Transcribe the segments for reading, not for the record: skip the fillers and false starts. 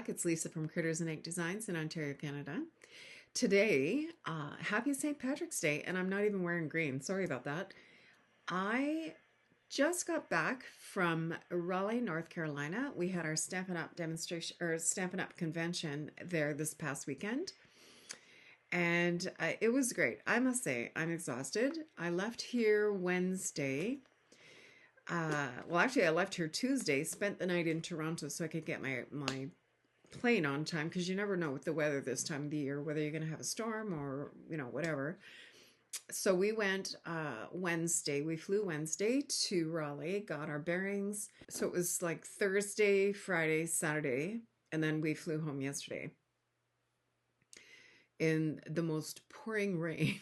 back. It's Lisa from Critters'n Designs in Ontario, Canada. Today, happy St. Patrick's Day, and I'm not even wearing green. Sorry about that. I just got back from Raleigh, North Carolina. We had our Stampin' Up demonstration or Stampin' Up convention there this past weekend, and it was great. I must say, I'm exhausted. I left here Wednesday. Well, actually, I left here Tuesday, spent the night in Toronto so I could get my plane on time because you never know with the weather this time of the year, whether you're going to have a storm or, whatever. So we went Wednesday. We flew Wednesday to Raleigh, got our bearings. So it was like Thursday, Friday, Saturday, and then we flew home yesterday in the most pouring rain.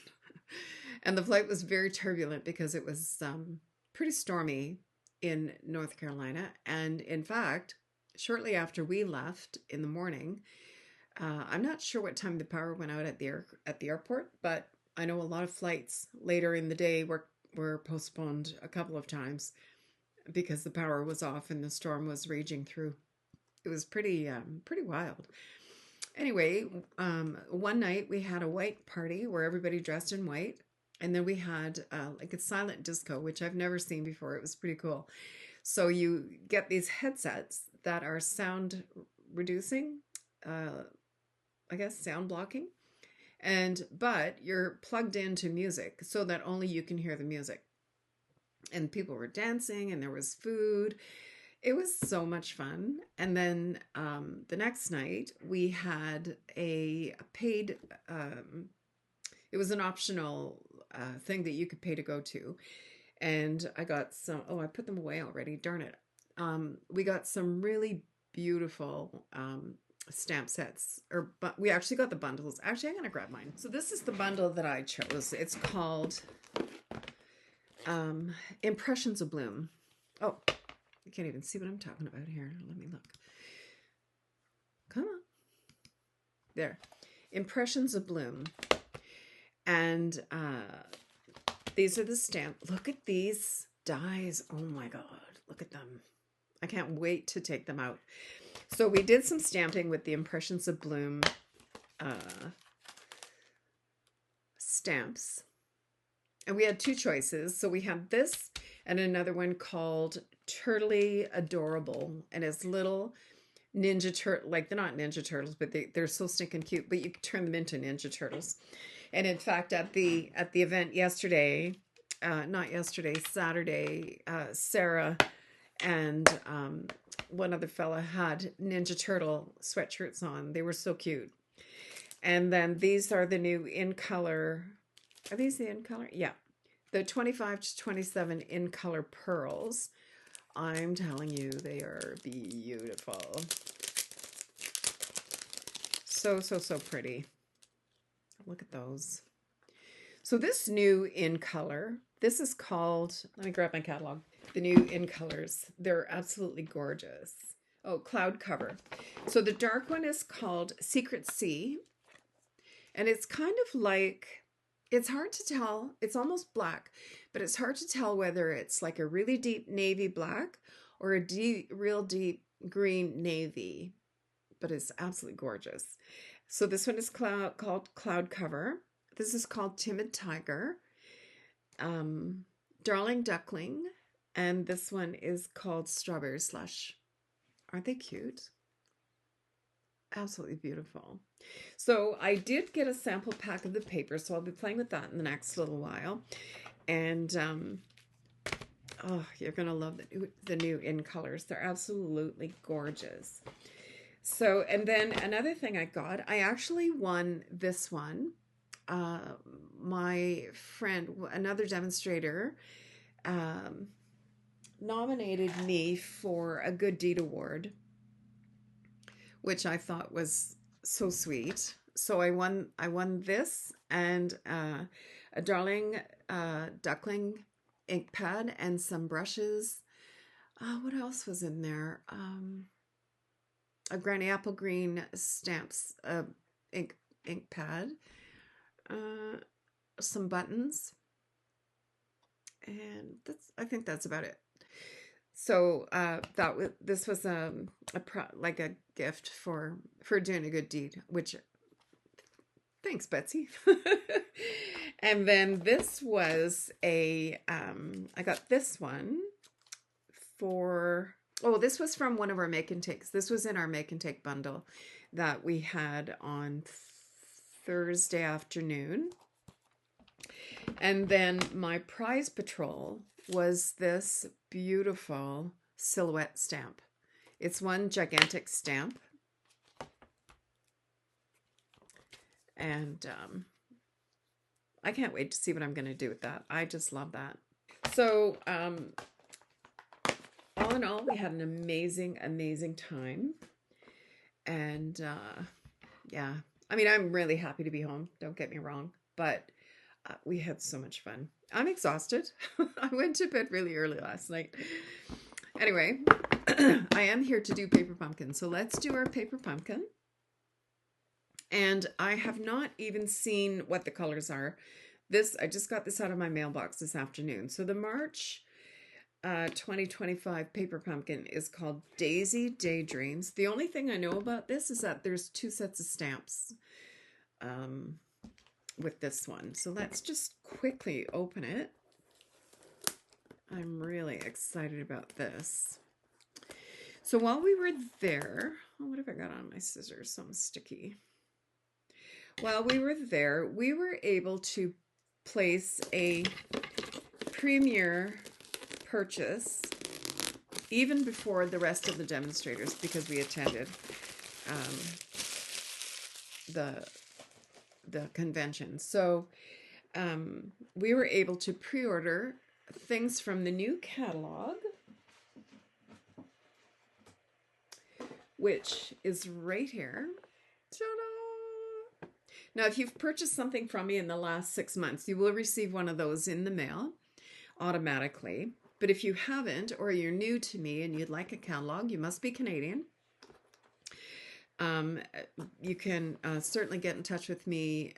And the flight was very turbulent because it was pretty stormy in North Carolina. And in fact, shortly after we left in the morning, I'm not sure what time the power went out at the airport, but I know a lot of flights later in the day were postponed a couple of times because the power was off and the storm was raging through. It was pretty wild. Anyway, one night we had a white party where everybody dressed in white. And then we had like a silent disco, which I've never seen before. It was pretty cool. So you get these headsets that are sound reducing, I guess sound blocking, but you're plugged into music so that only you can hear the music. And people were dancing, and there was food. It was so much fun. And then the next night we had a paid. It was an optional thing that you could pay to go to. And I got some, I put them away already, darn it. We got some really beautiful stamp sets, but we actually got the bundles. Actually, I'm going to grab mine. So this is the bundle that I chose. It's called Impressions of Bloom. Oh, you can't even see what I'm talking about here. Let me look. Come on. There. Impressions of Bloom. And these are the stamp. Look at these dies. Oh my God. Look at them. I can't wait to take them out. So we did some stamping with the Impressions of Bloom stamps. And we had two choices. So we had this and another one called Turtly Adorable. And it's little Ninja Turtle, like they're not Ninja Turtles, but they're so stinking cute, but you can turn them into Ninja Turtles. And in fact, at the event yesterday, Saturday, Sarah and one other fella had Ninja Turtle sweatshirts on. They were so cute. And then these are the new in color. Are these the in color? Yeah. The 25 to 27 in color pearls. I'm telling you, they are beautiful. So, so, so pretty. Look at those. So this new in color, this is called, let me grab my catalog. The new in colors, they're absolutely gorgeous. Oh, Cloud Cover. So the dark one is called Secret Sea. And it's kind of like, it's hard to tell. It's almost black, but it's hard to tell whether it's like a really deep navy black or a real deep green navy. But it's absolutely gorgeous. So this one is called Cloud Cover. This is called Timid Tiger. Darling Duckling. And this one is called Strawberry Slush. Aren't they cute? Absolutely beautiful. So I did get a sample pack of the paper, so I'll be playing with that in the next little while. And oh, you're going to love the new in colors. They're absolutely gorgeous. So, and then another thing I actually won this one. My friend, another demonstrator, nominated me for a Good Deed Award, which I thought was so sweet. So I won this and a Darling Duckling ink pad and some brushes. What else was in there? A Granny Apple Green stamps ink pad, some buttons, and I think that's about it. So this was like a gift for doing a good deed, which thanks, Betsy. And then this was I got this one for, oh, this was from one of our make and takes. This was in our make and take bundle that we had on Thursday afternoon. And then my prize patrol was this beautiful silhouette stamp. It's one gigantic stamp. And I can't wait to see what I'm going to do with that. I just love that. So all in all, we had an amazing time. And yeah, I mean, I'm really happy to be home. Don't get me wrong. But we had so much fun. I'm exhausted. I went to bed really early last night. Anyway, I am here to do paper pumpkin. So let's do our paper pumpkin. And I have not even seen what the colors are. I just got this out of my mailbox this afternoon. So the March 2025 paper pumpkin is called Daydreams. The only thing I know about this is that there's 2 sets of stamps with this one. So let's just quickly open it. I'm really excited about this. So while we were there, oh, what have I got on my scissors? Something sticky. While we were there, we were able to place a premier purchase even before the rest of the demonstrators, because we attended the convention. So we were able to pre-order things from the new catalog, which is right here. Ta-da! Now, if you've purchased something from me in the last 6 months, you will receive one of those in the mail automatically. But if you haven't, or you're new to me and you'd like a catalog, you must be Canadian. You can certainly get in touch with me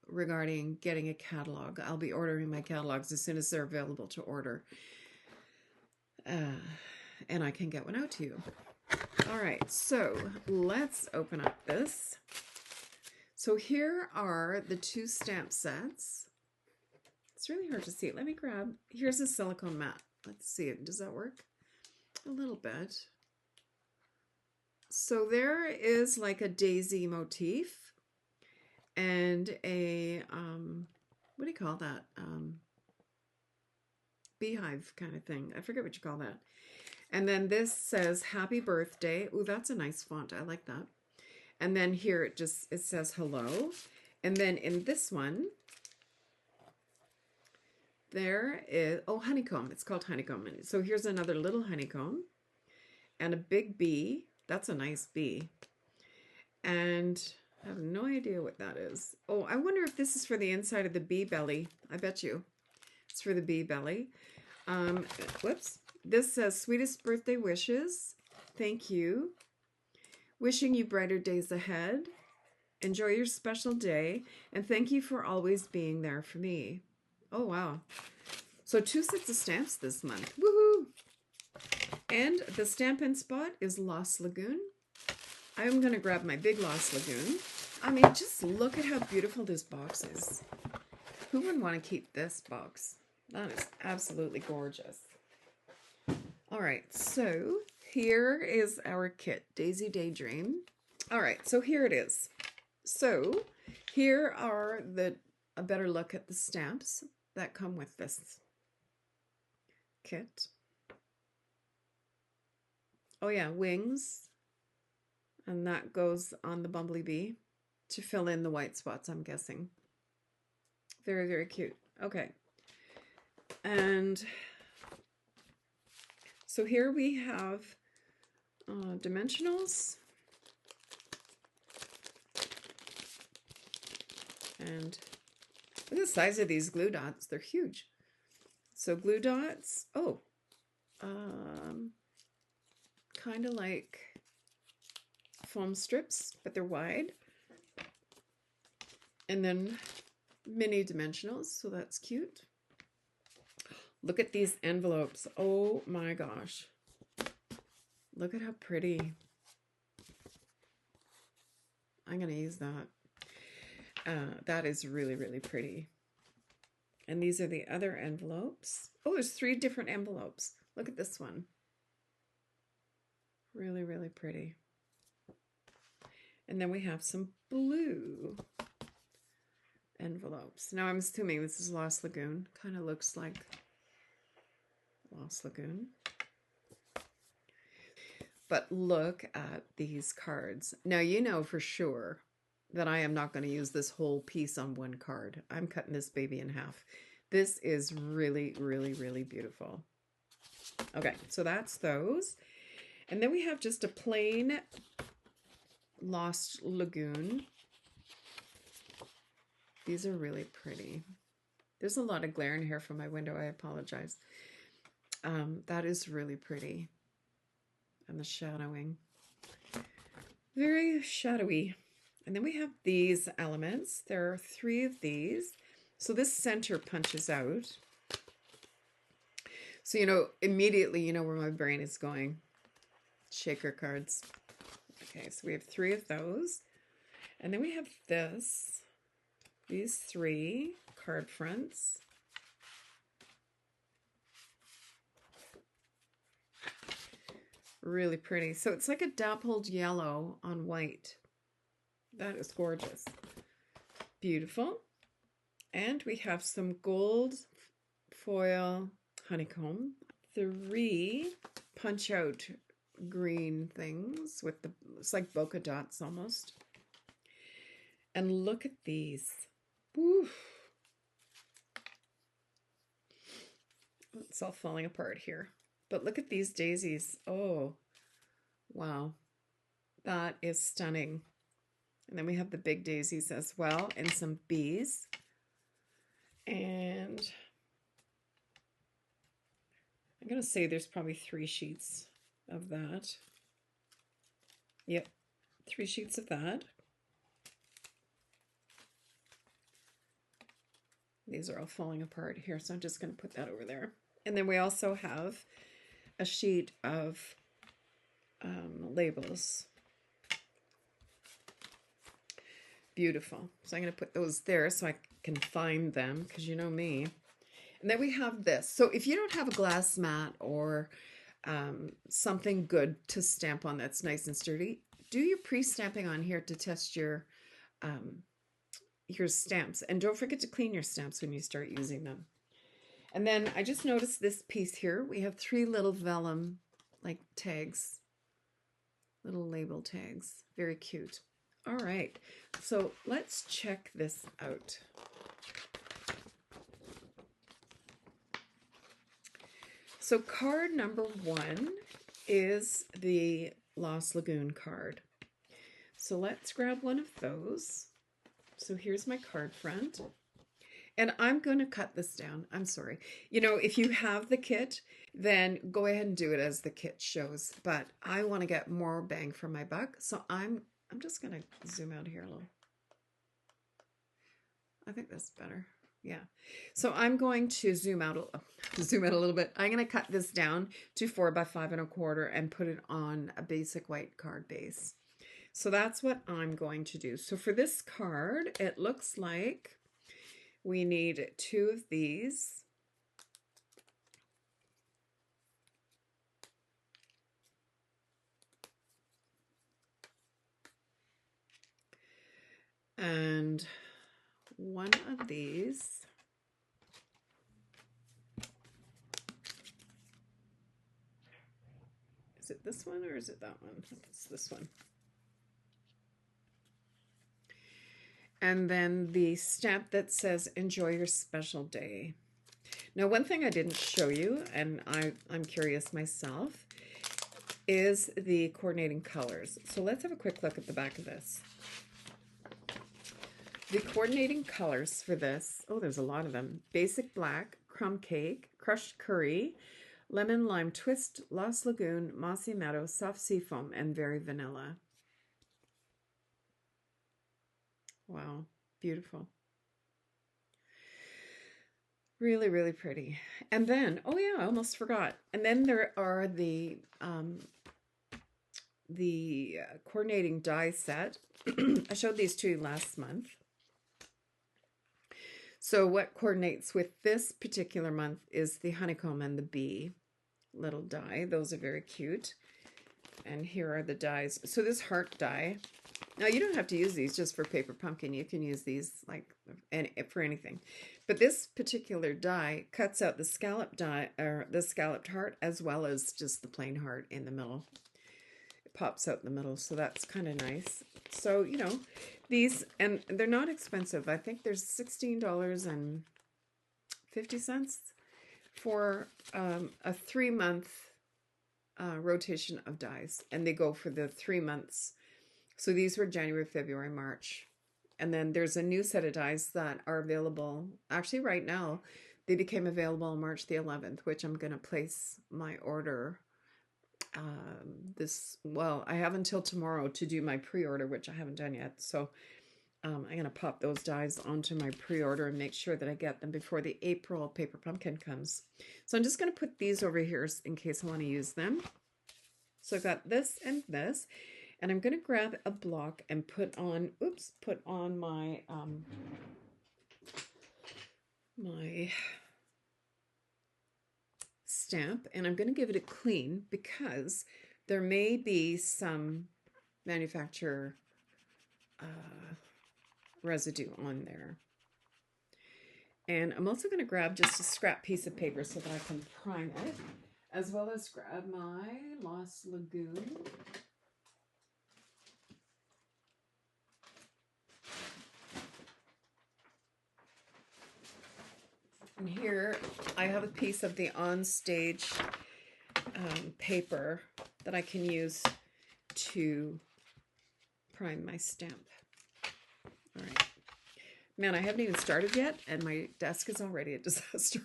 regarding getting a catalog. I'll be ordering my catalogs as soon as they're available to order. And I can get one out to you. All right, so let's open up this. So here are the 2 stamp sets. It's really hard to see. Let me grab, here's a silicone mat. Let's see it. Does that work? A little bit. So there is like a daisy motif and a, what do you call that? Beehive kind of thing. I forget what you call that. And then this says happy birthday. Ooh, that's a nice font. I like that. And then here it says hello. And then in this one, there is, oh, honeycomb. It's called honeycomb. So here's another little honeycomb and a big bee. That's a nice bee. And I have no idea what that is. Oh, I wonder if this is for the inside of the bee belly. I bet you it's for the bee belly. Whoops. This says sweetest birthday wishes. Thank you. Wishing you brighter days ahead. Enjoy your special day. And thank you for always being there for me. Oh, wow. So 2 sets of stamps this month. Woohoo! And the Stampin' spot is Lost Lagoon. I'm going to grab my big Lost Lagoon. I mean, just look at how beautiful this box is. Who wouldn't want to keep this box? That is absolutely gorgeous. All right, so here is our kit, Daisy Daydream. All right, so here it is. So here are a better look at the stamps that come with this kit. Oh yeah, wings. And that goes on the bumblebee to fill in the white spots, I'm guessing. Very, very cute. Okay. And so here we have dimensionals. And look at the size of these glue dots. They're huge. So glue dots, oh, kind of like foam strips, but they're wide. And then mini dimensionals, so that's cute. Look at these envelopes. Oh my gosh. Look at how pretty. I'm going to use that. That is really, really pretty. And these are the other envelopes. Oh, there's 3 different envelopes. Look at this one. Really, really pretty. And then we have some blue envelopes. Now I'm assuming this is Lost Lagoon. Kind of looks like Lost Lagoon. But look at these cards. Now you know for sure that I am not going to use this whole piece on one card. I'm cutting this baby in half. This is really, really, really beautiful. Okay, so that's those. And then we have just a plain Lost Lagoon. These are really pretty. There's a lot of glare in here from my window. I apologize. That is really pretty. And the shadowing. Very shadowy. And then we have these elements. There are 3 of these. So this center punches out. So, you know, immediately you know where my brain is going. Shaker cards. Okay, so we have 3 of those. And then we have this. These 3 card fronts. Really pretty. So it's like a dappled yellow on white. That is gorgeous. Beautiful. And we have some gold foil honeycomb. 3 punch out green things with the, it's like bokeh dots almost. And look at these. Woo. It's all falling apart here. But look at these daisies. Oh, wow. That is stunning. And then we have the big daisies as well and some bees. And I'm going to say there's probably 3 sheets of that. Yep, 3 sheets of that. These are all falling apart here, so I'm just going to put that over there. And then we also have a sheet of labels. Beautiful. So I'm going to put those there so I can find them, because you know me. And then we have this. So if you don't have a glass mat or something good to stamp on that's nice and sturdy, do your pre-stamping on here to test your stamps. And don't forget to clean your stamps when you start using them. And then I just noticed this piece here. We have 3 little vellum like tags, little label tags. Very cute. All right, so let's check this out. So card number 1 is the Lost Lagoon card. So let's grab one of those. So here's my card front. And I'm going to cut this down. I'm sorry. You know, if you have the kit, then go ahead and do it as the kit shows. But I want to get more bang for my buck. So I'm just going to zoom out here a little. I think that's better. Yeah. So I'm going to zoom out a little bit. I'm going to cut this down to 4 by 5 1/4 and put it on a basic white card base. So that's what I'm going to do. So for this card, it looks like we need 2 of these. And 1 of these. Is it this one or is it that one? I think it's this one. And then the stamp that says, enjoy your special day. Now, one thing I didn't show you, and I'm curious myself, is the coordinating colors. So let's have a quick look at the back of this. The coordinating colors for this, oh, there's a lot of them. Basic black, crumb cake, crushed curry, lemon lime twist, Lost Lagoon, mossy meadow, soft seafoam, and very vanilla. Wow, beautiful. Really, really pretty. And then, oh yeah, I almost forgot. And then there are the coordinating die set. I showed these to you last month. So what coordinates with this particular month is the honeycomb and the bee little die. Those are very cute. And here are the dies. So this heart die. Now you don't have to use these just for paper pumpkin. You can use these like for anything. But this particular die cuts out the scallop die or the scalloped heart as well as just the plain heart in the middle. It pops out in the middle, so that's kind of nice. So, you know, these, and they're not expensive. I think there's $16.50 for a 3-month rotation of dies, and they go for the 3 months. So these were January, February, March. And then there's a new set of dies that are available. Actually, right now, they became available on March the 11th, which I'm going to place my order well, I have until tomorrow to do my pre-order, which I haven't done yet. So I'm going to pop those dies onto my pre-order and make sure that I get them before the April paper pumpkin comes. So I'm just going to put these over here in case I want to use them. So I've got this and this, and I'm going to grab a block and put on my my stamp, and I'm going to give it a clean because there may be some manufacturer residue on there. And I'm also going to grab just a scrap piece of paper so that I can prime it, as well as grab my Lost Lagoon. And here I have a piece of the on-stage paper that I can use to prime my stamp. All right. Man, I haven't even started yet, and my desk is already a disaster.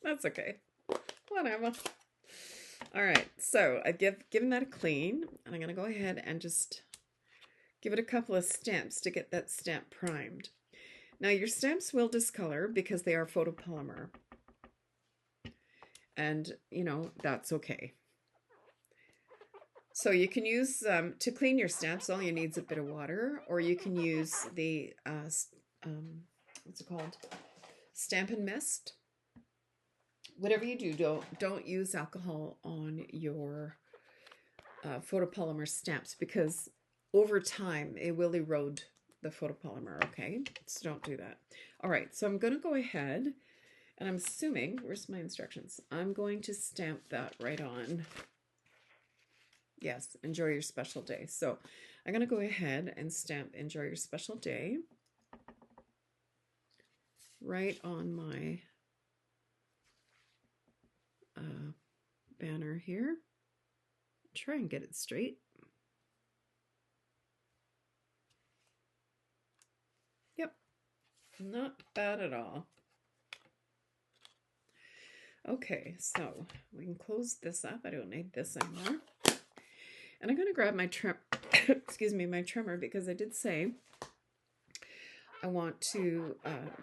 That's okay. Whatever. All right, so I've given that a clean, and I'm going to go ahead and just give it a couple of stamps to get that stamp primed. Now, your stamps will discolor because they are photopolymer. And, you know, that's okay. So you can use, to clean your stamps, all you need is a bit of water, or you can use the, what's it called? Stampin' Mist. Whatever you do, don't use alcohol on your photopolymer stamps because over time it will erode the photopolymer, okay? So don't do that. All right, so I'm going to go ahead, and I'm assuming, where's my instructions? I'm going to stamp that right on. Yes, enjoy your special day. So I'm going to go ahead and stamp enjoy your special day right on my banner here. Try and get it straight. Yep, not bad at all. Okay, so we can close this up. I don't need this anymore. And I'm going to grab my excuse me, my trimmer, because I did say I want to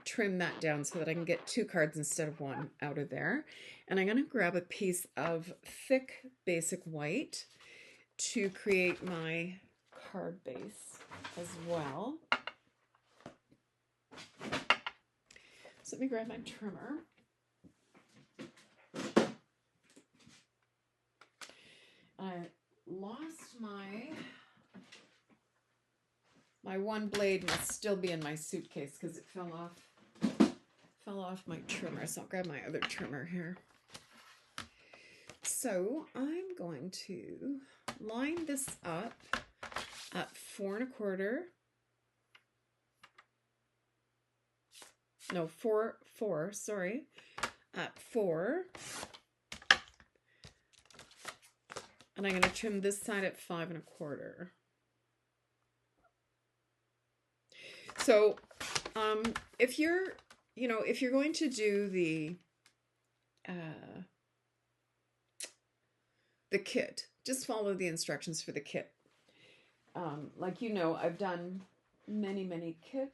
trim that down so that I can get 2 cards instead of 1 out of there. And I'm going to grab a piece of thick basic white to create my card base as well. So let me grab my trimmer. I lost my one blade must still be in my suitcase because it fell off my trimmer. So I'll grab my other trimmer here. So I'm going to line this up at 4 1/4. No, 4, sorry. At 4. And I'm going to trim this side at 5 1/4. So, if you're going to do the kit, just follow the instructions for the kit. Like, you know, I've done many, many kits.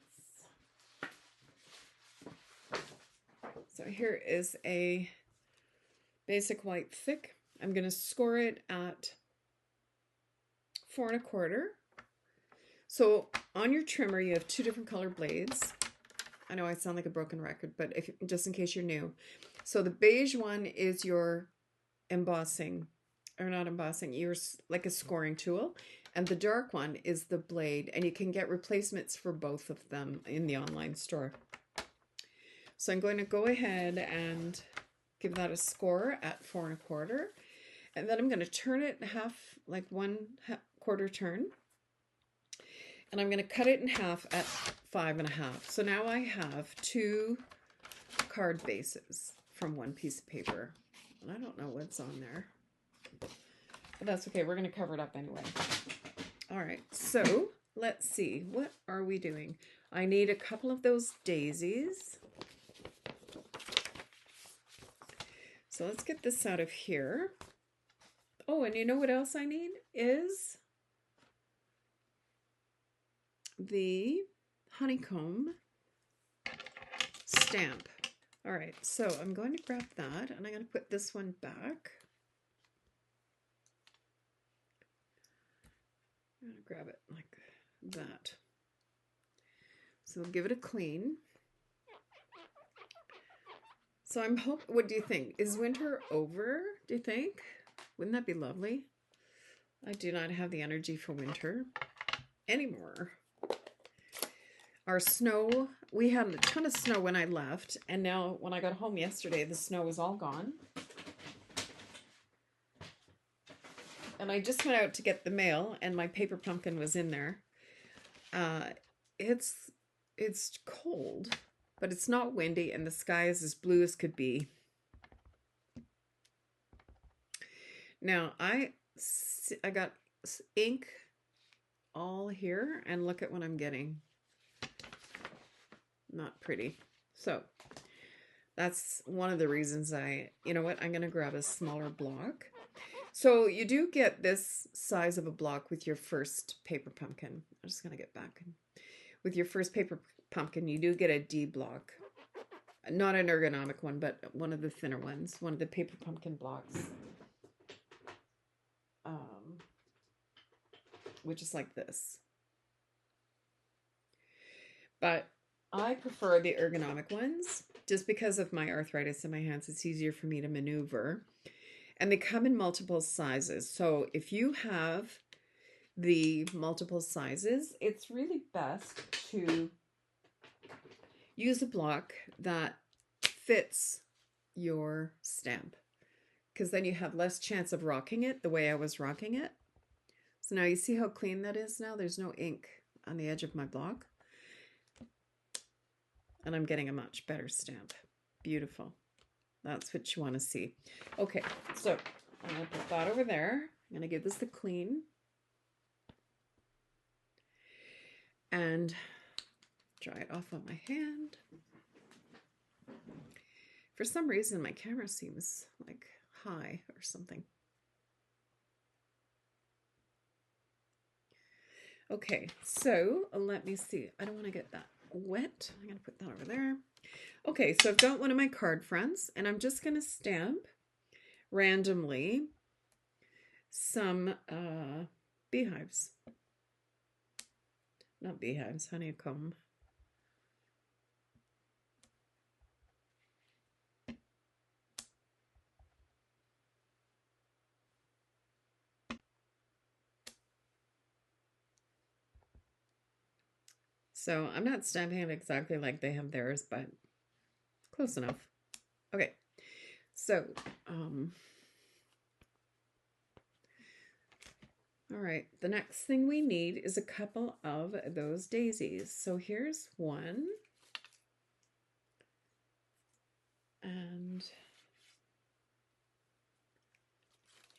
So here is a basic white thick. I'm going to score it at 4 1/4. So on your trimmer, you have 2 different color blades. I know I sound like a broken record, but just in case you're new. So the beige one is your embossing, or not embossing, yours like a scoring tool. And the dark one is the blade, and you can get replacements for both of them in the online store. So I'm going to go ahead and give that a score at 4 1/4. And then I'm going to turn it half, like 1/4 turn. And I'm going to cut it in half at 5 1/2. So now I have 2 card bases from 1 piece of paper. And I don't know what's on there, but that's okay. We're going to cover it up anyway. All right, so let's see. What are we doing? I need a couple of those daisies. So let's get this out of here. Oh, and you know what else I need is the honeycomb stamp. All right, so I'm going to grab that, and I'm going to put this one back. I'm going to grab it like that. So we'll give it a clean. So I'm hoping, what do you think? Is winter over, do you think? Wouldn't that be lovely? I do not have the energy for winter anymore. Our snow, we had a ton of snow when I left, and now when I got home yesterday, the snow was all gone. And I just went out to get the mail, and my paper pumpkin was in there. It's cold, but it's not windy, and the sky is as blue as could be. Now, I got ink all here, and look at what I'm getting. Not pretty. So that's one of the reasons you know what, I'm going to grab a smaller block. So you do get this size of a block with your first paper pumpkin. I'm just going to get back. With your first paper pumpkin, you do get a D block. Not an ergonomic one, but one of the thinner ones. One of the paper pumpkin blocks. Which is like this. But I prefer the ergonomic ones just because of my arthritis in my hands. It's easier for me to maneuver. And they come in multiple sizes. So if you have the multiple sizes, it's really best to use a block that fits your stamp, because then you have less chance of rocking it the way I was rocking it. So now you see how clean that is now? There's no ink on the edge of my block. And I'm getting a much better stamp. Beautiful. That's what you want to see. Okay, so I'm going to put that over there. I'm going to give this the clean. And dry it off on my hand. For some reason, my camera seems like high or something. Okay, so let me see. I don't want to get that wet. I'm going to put that over there. Okay, so I've got one of my card fronts, and I'm just going to stamp randomly some beehives. Not beehives, honeycomb. So I'm not stamping it exactly like they have theirs, but close enough. Okay, so, all right, the next thing we need is a couple of those daisies. So here's one. And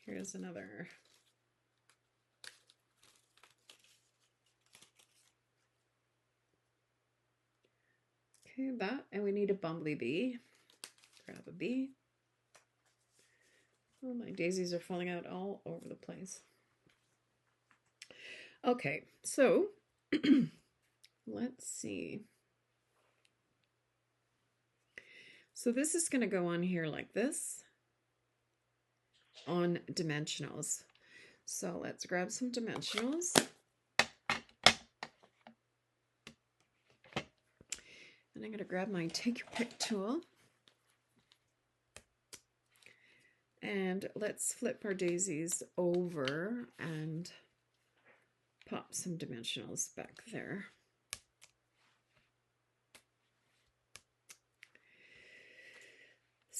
here's another. Okay, that, and we need a bumblebee. Grab a bee. Oh, my daisies are falling out all over the place. Okay, so let's see. So this is going to go on here like this on dimensionals. So let's grab some dimensionals. And I'm going to grab my Take Your Pick tool. And let's flip our daisies over and pop some dimensionals back there.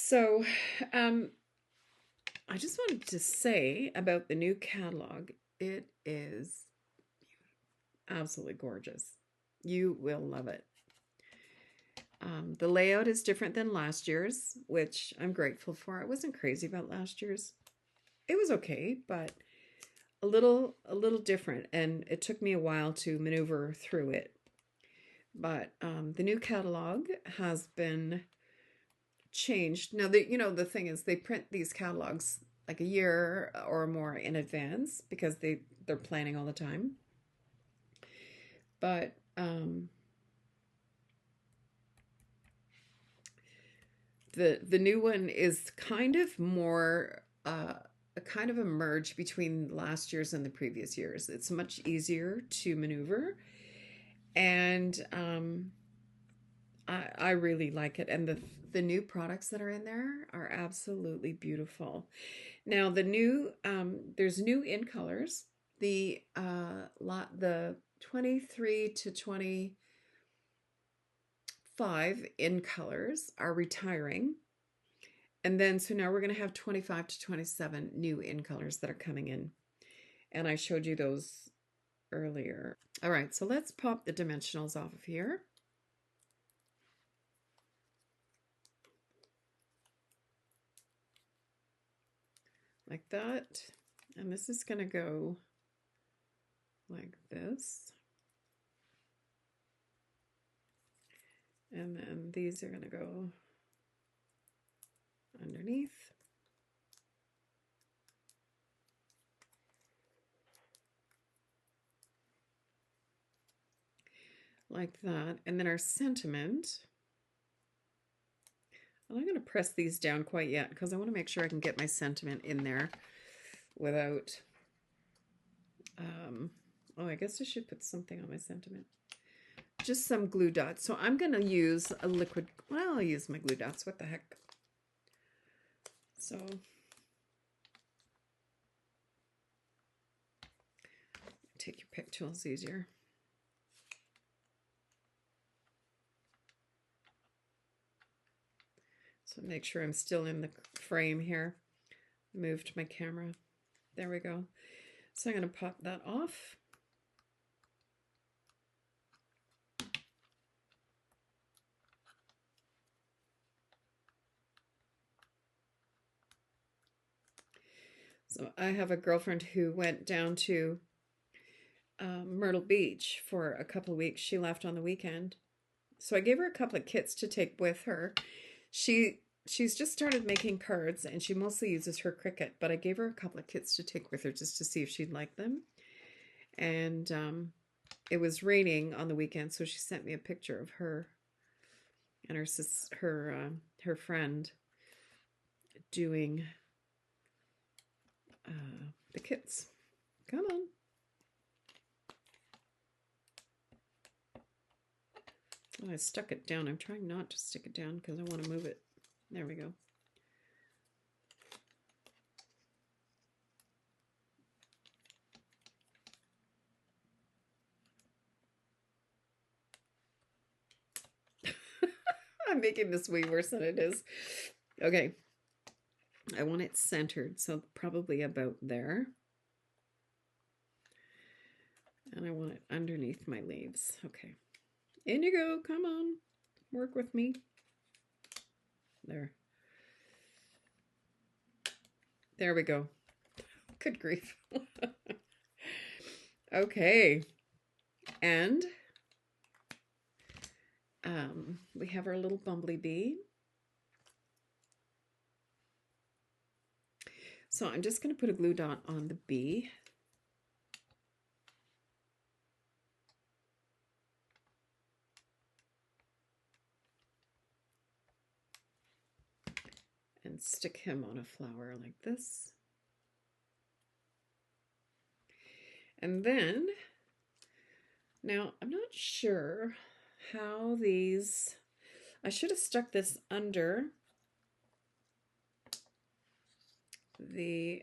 So I just wanted to say about the new catalog, it is absolutely gorgeous. You will love it. The layout is different than last year's, which I'm grateful for. I wasn't crazy about last year's. It was okay, but a little different, and it took me a while to maneuver through it. But the new catalog has been changed. Now, the thing is, they print these catalogs like a year or more in advance because they're planning all the time. But the new one is kind of more kind of a merge between last year's and the previous year's. It's much easier to maneuver, and I really like it. And the new products that are in there are absolutely beautiful. Now the new there's new in colors. The 23 to 25 in colors are retiring. And then, so now we're going to have 25 to 27 new in colors that are coming in. And I showed you those earlier. All right, so let's pop the dimensionals off of here. Like that. And this is going to go like this. And then these are going to go underneath. Like that. And then our sentiment. And I'm going to press these down quite yet because I want to make sure I can get my sentiment in there without, oh, I guess I should put something on my sentiment. Just some glue dots. So I'm going to use a liquid, well, I'll use my glue dots. What the heck? So Take Your Pick tool is easier. So make sure I'm still in the frame here. Moved my camera. There we go. So I'm going to pop that off. So I have a girlfriend who went down to Myrtle Beach for a couple of weeks. She left on the weekend. So I gave her a couple of kits to take with her. She's just started making cards, and she mostly uses her Cricut, but I gave her a couple of kits to take with her just to see if she'd like them. And it was raining on the weekend, so she sent me a picture of her and her friend doing the kits. Come on. Oh, I stuck it down. I'm trying not to stick it down because I want to move it. There we go. I'm making this way worse than it is. Okay. I want it centered, so probably about there. And I want it underneath my leaves. Okay. In you go. Come on. Work with me. There. There we go. Good grief. Okay. And we have our little bumblebee. So I'm just going to put a glue dot on the bee. and stick him on a flower like this. And then, now I'm not sure how these, I should have stuck this under the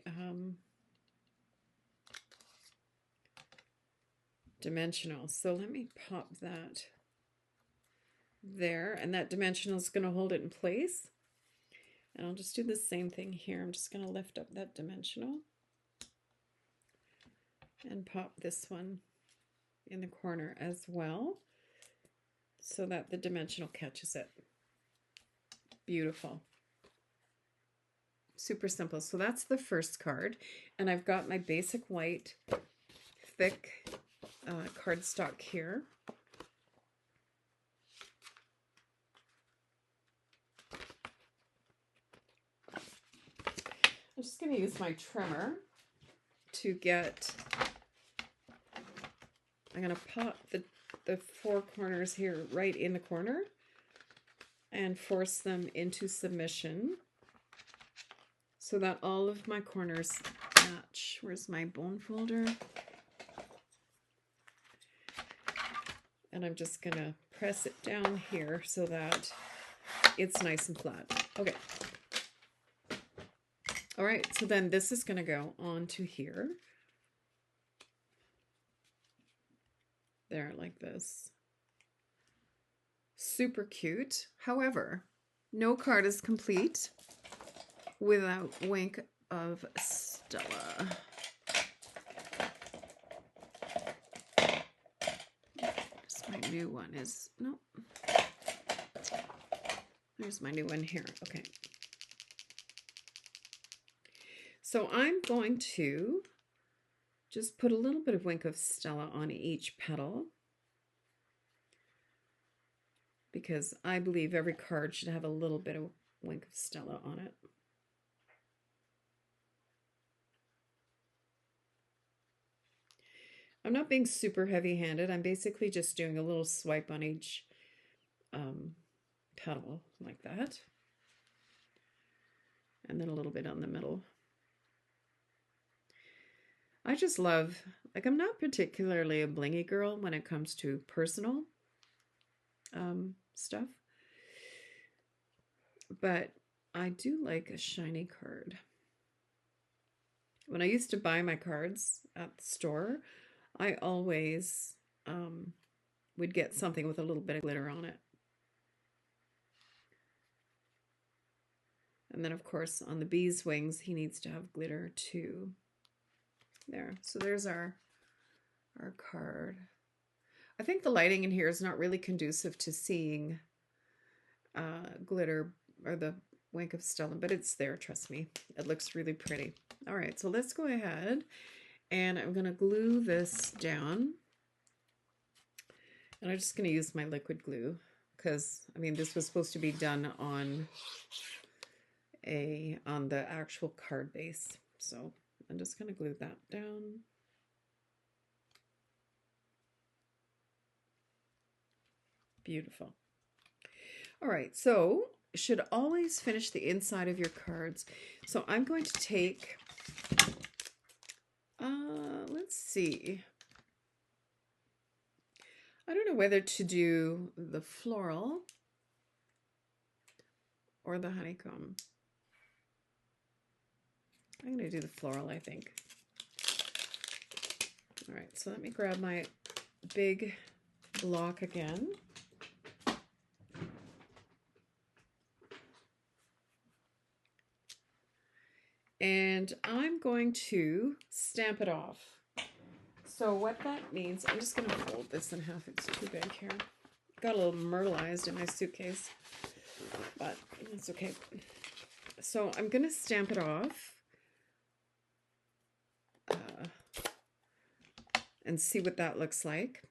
dimensional. So let me pop that there, and that dimensional is going to hold it in place. And I'll just do the same thing here. I'm just going to lift up that dimensional and pop this one in the corner as well so that the dimensional catches it. Beautiful. Super simple. So that's the first card, and I've got my basic white thick cardstock here. I'm just going to use my trimmer to get, I'm going to pop the four corners here right in the corner and force them into submission so that all of my corners match. Where's my bone folder? And I'm just going to press it down here so that it's nice and flat. Okay. All right, so then this is going to go onto here. There, like this. Super cute. However, no card is complete without Wink of Stella. My new one is, no. There's my new one here. Okay. So I'm going to just put a little bit of Wink of Stella on each petal because I believe every card should have a little bit of Wink of Stella on it. I'm not being super heavy-handed. I'm basically just doing a little swipe on each petal like that. And then a little bit on the middle. I just love, like, I'm not particularly a blingy girl when it comes to personal stuff. But I do like a shiny card. When I used to buy my cards at the store, I always would get something with a little bit of glitter on it. And then, of course, on the bee's wings, he needs to have glitter too. There. So there's our card. I think the lighting in here is not really conducive to seeing glitter or the Wink of Stella, but it's there, trust me. It looks really pretty. All right, so let's go ahead and I'm going to glue this down. And I'm just going to use my liquid glue because, I mean, this was supposed to be done on the actual card base. So I'm just going to glue that down. Beautiful. All right, so you should always finish the inside of your cards. So I'm going to take, let's see. I don't know whether to do the floral or the honeycomb. I'm going to do the floral, I think. All right, so let me grab my big block again. And I'm going to stamp it off. So what that means, I'm just going to fold this in half. It's too big here. Got a little myrtleized in my suitcase, but it's okay. So I'm going to stamp it off. And see what that looks like.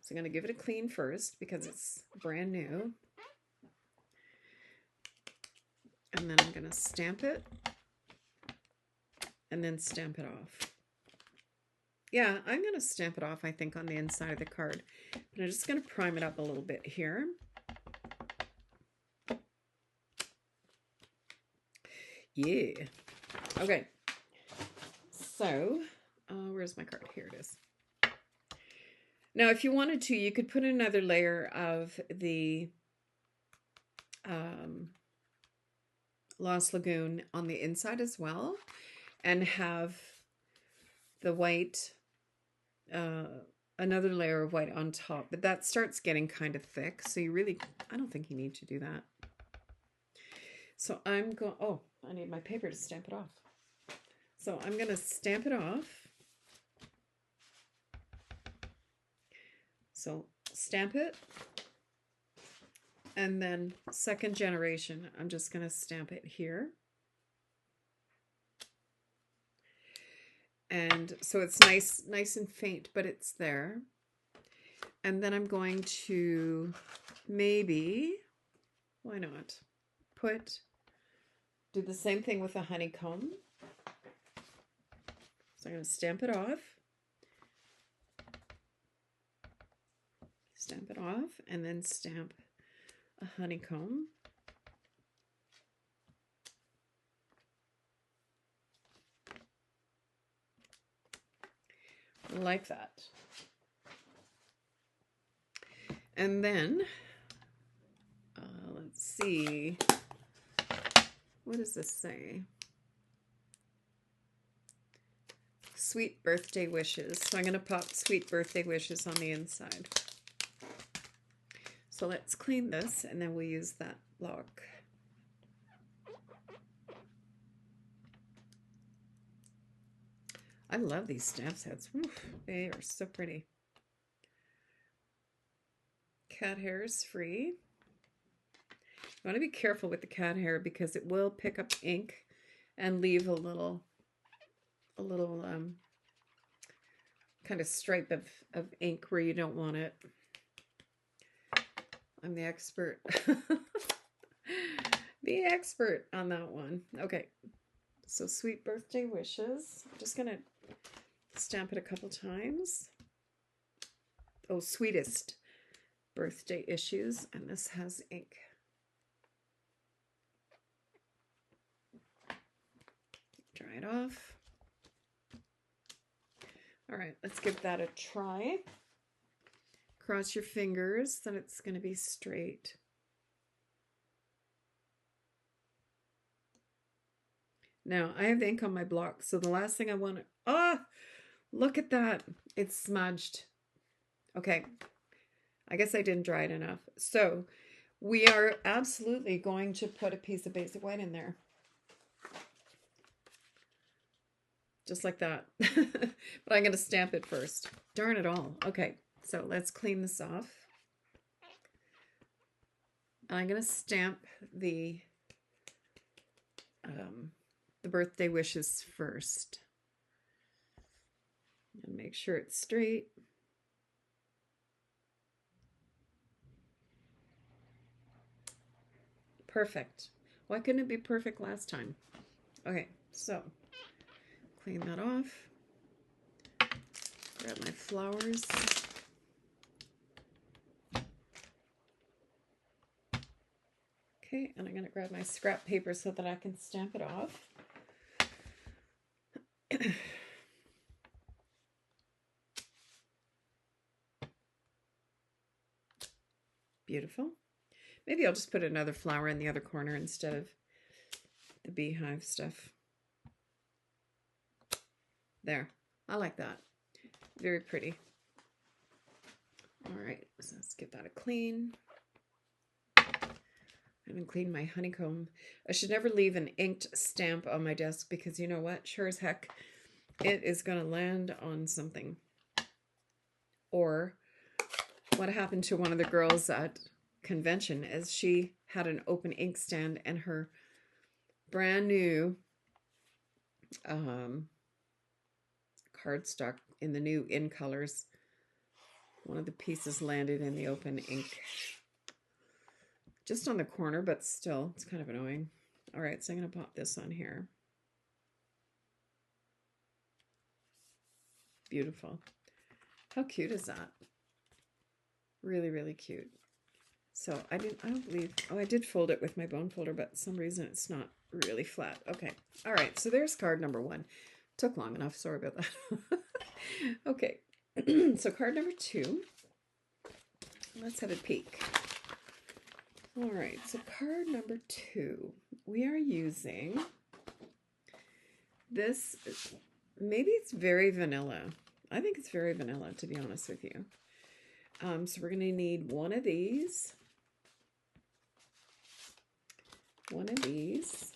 So I'm going to give it a clean first because it's brand new. And then I'm going to stamp it and then stamp it off. Yeah, I'm going to stamp it off, I think, on the inside of the card. But I'm just going to prime it up a little bit here. Yeah. Okay. So, where's my card? Here it is. Now, if you wanted to, you could put another layer of the Lost Lagoon on the inside as well, and have the white, another layer of white on top. But that starts getting kind of thick, so you really, I don't think you need to do that. So I'm going, oh, I need my paper to stamp it off. So I'm going to stamp it off. So stamp it. And then second generation, I'm just going to stamp it here. And so it's nice and faint, but it's there. And then I'm going to maybe, why not, do the same thing with a honeycomb. So I'm going to stamp it off. Stamp it off, and then stamp a honeycomb. Like that. And then, let's see, what does this say? Sweet birthday wishes. So I'm going to pop sweet birthday wishes on the inside. So let's clean this, and then we'll use that block. I love these stamp sets. Oof, they are so pretty. Cat hair is free. You want to be careful with the cat hair because it will pick up ink and leave a little kind of stripe of ink where you don't want it. I'm the expert. The expert on that one. Okay, so sweet birthday wishes. I'm just gonna stamp it a couple times. Oh, sweetest birthday issues, and this has ink. Dry it off. All right, let's give that a try. Cross your fingers that it's going to be straight. Now, I have ink on my block, so the last thing I want to... Oh, look at that. It's smudged. Okay, I guess I didn't dry it enough. So we are absolutely going to put a piece of basic white in there. Just like that. But I'm going to stamp it first. Darn it all. Okay, so let's clean this off. I'm going to stamp the birthday wishes first. And make sure it's straight. Perfect. Why couldn't it be perfect last time? Okay, so clean that off. Grab my flowers. Okay, and I'm going to grab my scrap paper so that I can stamp it off. Beautiful. Maybe I'll just put another flower in the other corner instead of the beehive stuff. There. I like that. Very pretty. All right, so let's give that a clean. I haven't cleaned my honeycomb. I should never leave an inked stamp on my desk because you know what? Sure as heck, it is going to land on something. Or what happened to one of the girls at convention is she had an open inkstand and her brand new cardstock in the new in colors, one of the pieces landed in the open ink. Just on the corner, but still, it's kind of annoying. All right, so I'm going to pop this on here. Beautiful. How cute is that? Really, really cute. So I don't believe, oh, I did fold it with my bone folder, but for some reason it's not really flat. Okay. All right. So there's card number 1. Took long enough. Sorry about that. Okay. So card number 2. Let's have a peek. All right. So card number 2. We are using this. Maybe it's very vanilla. I think it's very vanilla, to be honest with you. So we're going to need one of these. One of these.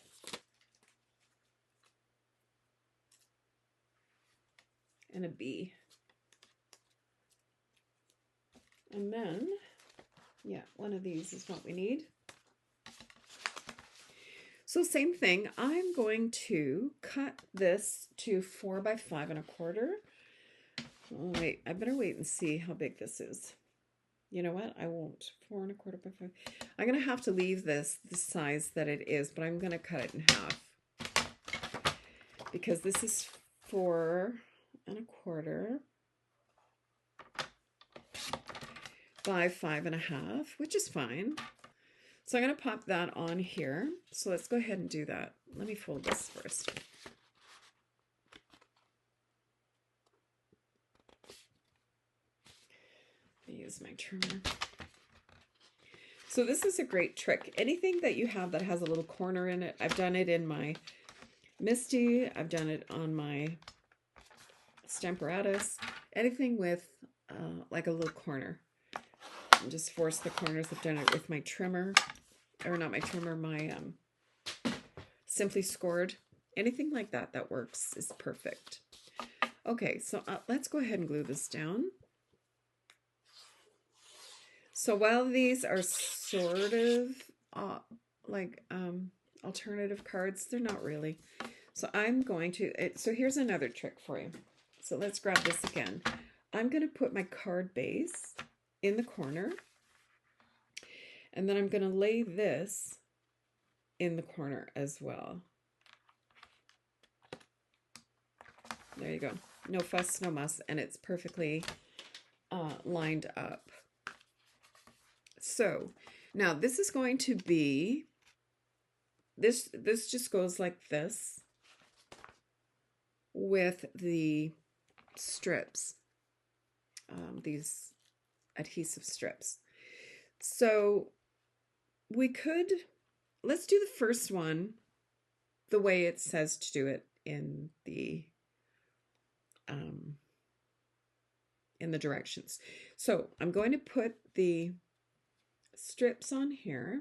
And a B. And then, yeah, one of these is what we need. So same thing, I'm going to cut this to 4 by 5 1/4. Oh, wait, I better wait and see how big this is. You know what? I won't. 4 1/4 by 5. I'm going to have to leave this the size that it is, but I'm going to cut it in half. Because this is 4 1/4 by 5 1/2, which is fine. So I'm going to pop that on here. So let's go ahead and do that. Let me fold this first. Use my trimmer. So this is a great trick. Anything that you have that has a little corner in it, I've done it in my Misty, I've done it on my Stamparatus, anything with like a little corner. And just force the corners. I've done it with my trimmer, or not my trimmer, my Simply Scored. Anything like that that works is perfect. Okay, so let's go ahead and glue this down. So while these are sort of like alternative cards, they're not really. So I'm going to, so here's another trick for you. So let's grab this again. I'm going to put my card base in the corner, and then I'm going to lay this in the corner as well. There you go. No fuss, no muss, and it's perfectly lined up. So now this is going to be, this just goes like this with the strips, these adhesive strips. So we could, let's do the first one the way it says to do it in the directions. So I'm going to put the strips on here.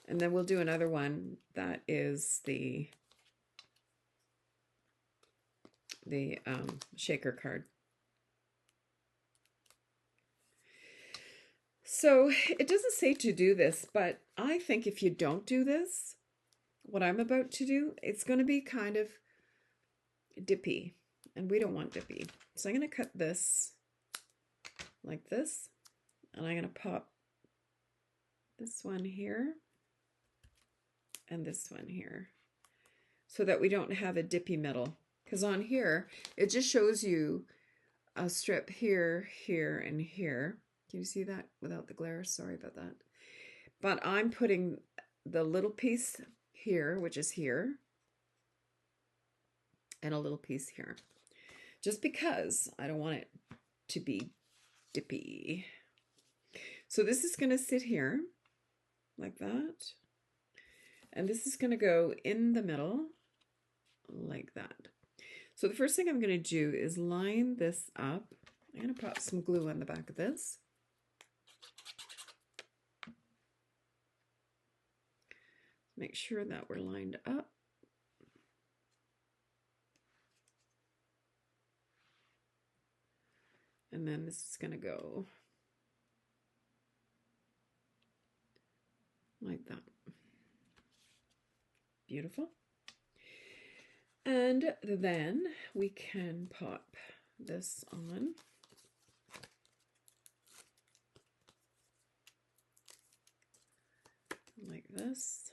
And then we'll do another one that is the shaker card. So it doesn't say to do this, but I think if you don't do this, what I'm about to do, it's going to be kind of dippy, and we don't want dippy. So I'm going to cut this like this, and I'm going to pop this one here and this one here so that we don't have a dippy middle. Because on here, it just shows you a strip here, here, and here. Can you see that without the glare? Sorry about that. But I'm putting the little piece here, which is here, and a little piece here. Just because I don't want it to be dippy. So this is going to sit here like that. And this is going to go in the middle like that. So the first thing I'm going to do is line this up. I'm going to pop some glue on the back of this. Make sure that we're lined up. And then this is going to go like that. Beautiful. And then we can pop this on. Like this.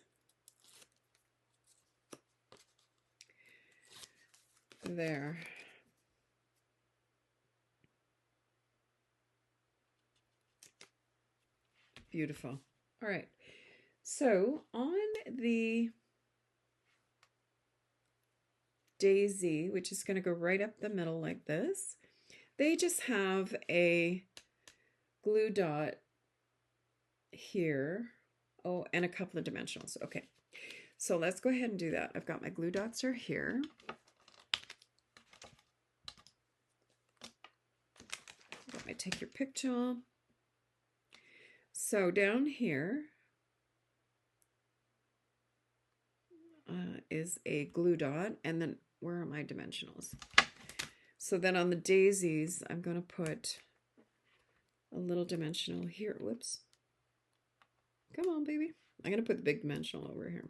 there. Beautiful. All right. So on the daisy, which is going to go right up the middle like this, they just have a glue dot here. Oh, and a couple of dimensionals. Okay. So let's go ahead and do that. I've got my glue dots are here. Got my take your pick tool. So down here is a glue dot, and then where are my dimensionals? So then on the daisies, I'm going to put a little dimensional here. Whoops. Come on, baby. I'm going to put the big dimensional over here.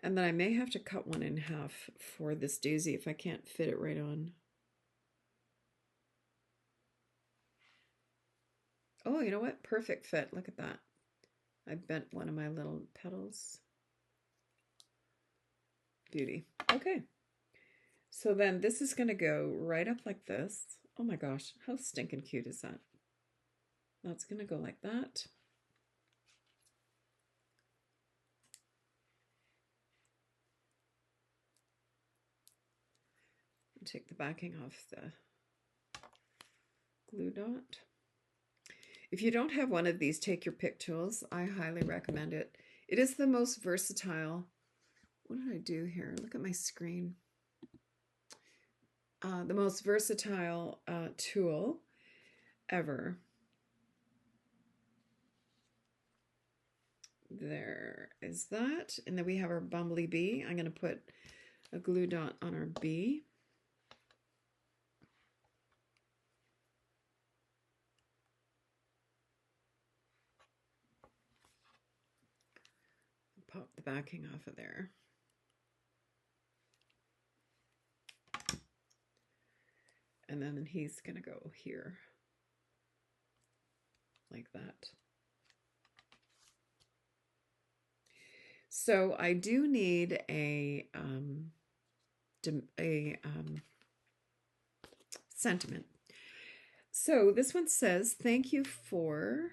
And then I may have to cut one in half for this daisy if I can't fit it right on. Oh, you know what? Perfect fit. Look at that. I bent one of my little petals. Beauty. Okay. So then this is going to go right up like this. Oh my gosh, how stinking cute is that? That's going to go like that. Take the backing off the glue dot. If you don't have one of these take your pick tools, I highly recommend it. It is the most versatile. What did I do here? Look at my screen. The most versatile tool ever. There is that. And then we have our bumbly bee. I'm going to put a glue dot on our bee. Pop the backing off of there. And then he's going to go here. Like that. So I do need a sentiment. So this one says, thank you for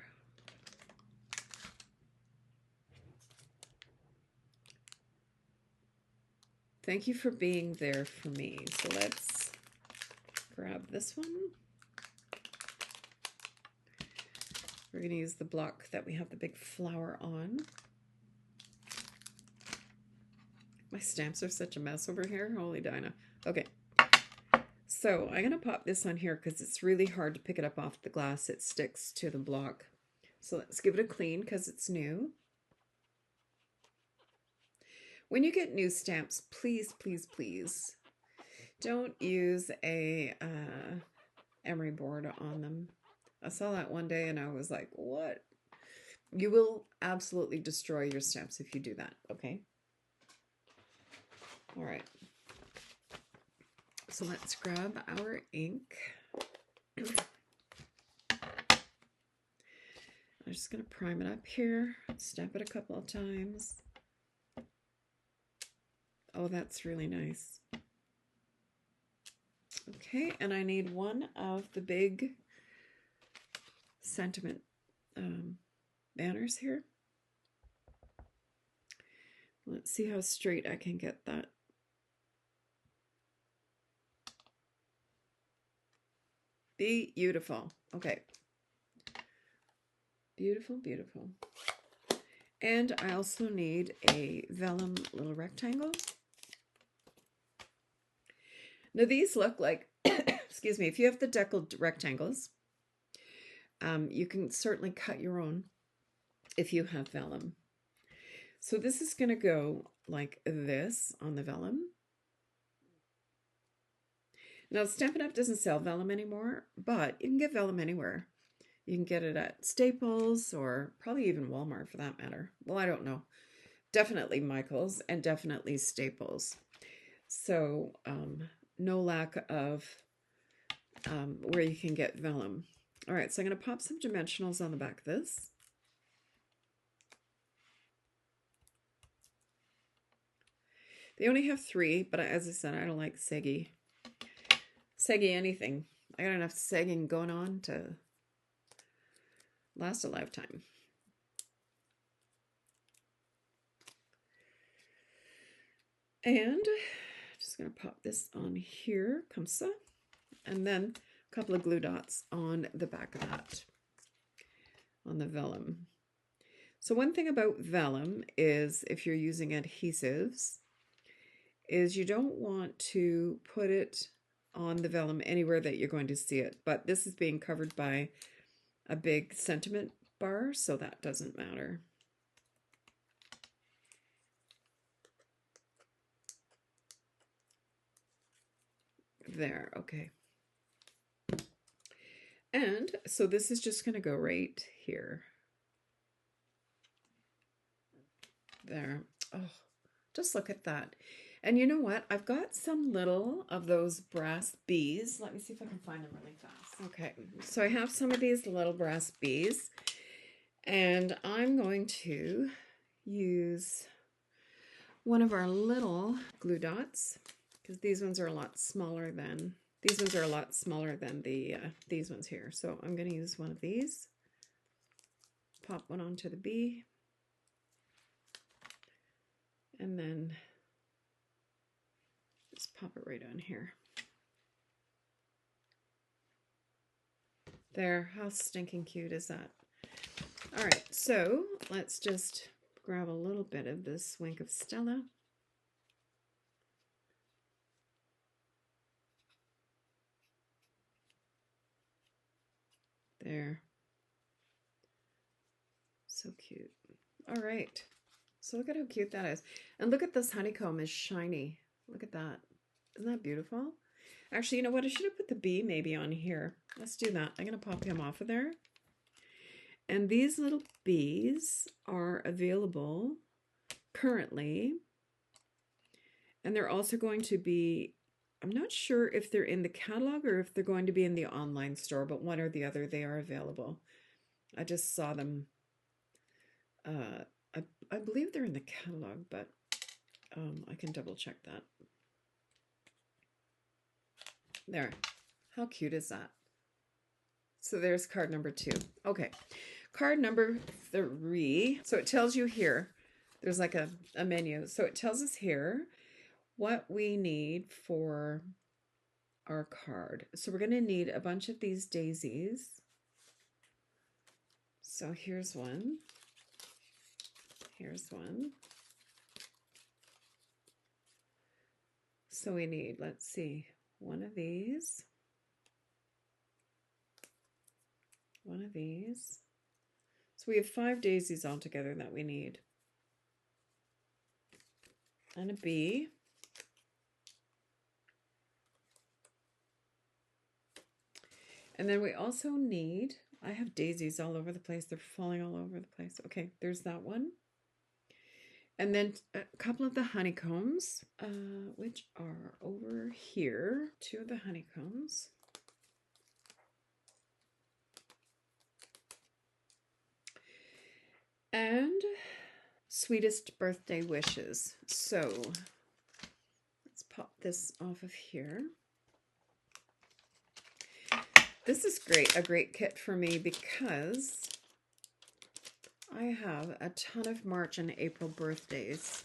being there for me. So let's grab this one. We're going to use the block that we have the big flower on. My stamps are such a mess over here. Holy Dinah. Okay. So I'm going to pop this on here because it's really hard to pick it up off the glass. It sticks to the block. So let's give it a clean because it's new. When you get new stamps, please, please, please don't use a emery board on them. I saw that one day and I was like, what? You will absolutely destroy your stamps if you do that, okay? All right. So let's grab our ink. I'm just going to prime it up here, stamp it a couple of times. Oh, that's really nice. Okay, and I need one of the big sentiment banners here. Let's see how straight I can get that. Beautiful. Okay. Beautiful, beautiful. And I also need a vellum little rectangle. Now these look like, excuse me, if you have the deckled rectangles, you can certainly cut your own if you have vellum. So this is going to go like this on the vellum. Now Stampin' Up! Doesn't sell vellum anymore, but you can get vellum anywhere. You can get it at Staples or probably even Walmart for that matter. Well, I don't know. Definitely Michael's and definitely Staples. So no lack of where you can get vellum. All right, so I'm going to pop some dimensionals on the back of this. They only have 3, but as I said, I don't like saggy saggy anything. I got enough sagging going on to last a lifetime. And just going to pop this on here, comme ça, and then a couple of glue dots on the back of that, on the vellum. So one thing about vellum is, if you're using adhesives, is you don't want to put it on the vellum anywhere that you're going to see it. But this is being covered by a big sentiment bar, so that doesn't matter. There, okay. And so this is just going to go right here. There. Oh, just look at that. And you know what? I've got some little of those brass bees. Let me see if I can find them really fast. Okay, so I have some of these little brass bees, and I'm going to use one of our little glue dots, because these ones are a lot smaller than these ones here. So I'm going to use one of these, pop one onto the bee, and then just pop it right on here. There, how stinking cute is that? All right, so let's just grab a little bit of this Wink of Stella. There. So cute. All right. So look at how cute that is. And look at this honeycomb is shiny. Look at that. Isn't that beautiful? Actually, you know what? I should have put the bee maybe on here. Let's do that. I'm going to pop him off of there. And these little bees are available currently. And they're also going to be, I'm not sure if they're in the catalog or if they're going to be in the online store, but one or the other, they are available. I just saw them. I believe they're in the catalog, but I can double check that. There. How cute is that? So there's card number 2. Okay. Card number 3. So it tells you here, there's like a menu. So it tells us here what we need for our card. So we're going to need a bunch of these daisies. So here's one. Here's one. So we need, let's see, one of these. One of these. So we have 5 daisies altogether that we need. And a bee. And then we also need, I have daisies all over the place. They're falling all over the place. Okay, there's that one. And then a couple of the honeycombs, which are over here. 2 of the honeycombs. And sweetest birthday wishes. So let's pop this off of here. This is great, a great kit for me because I have a ton of March and April birthdays.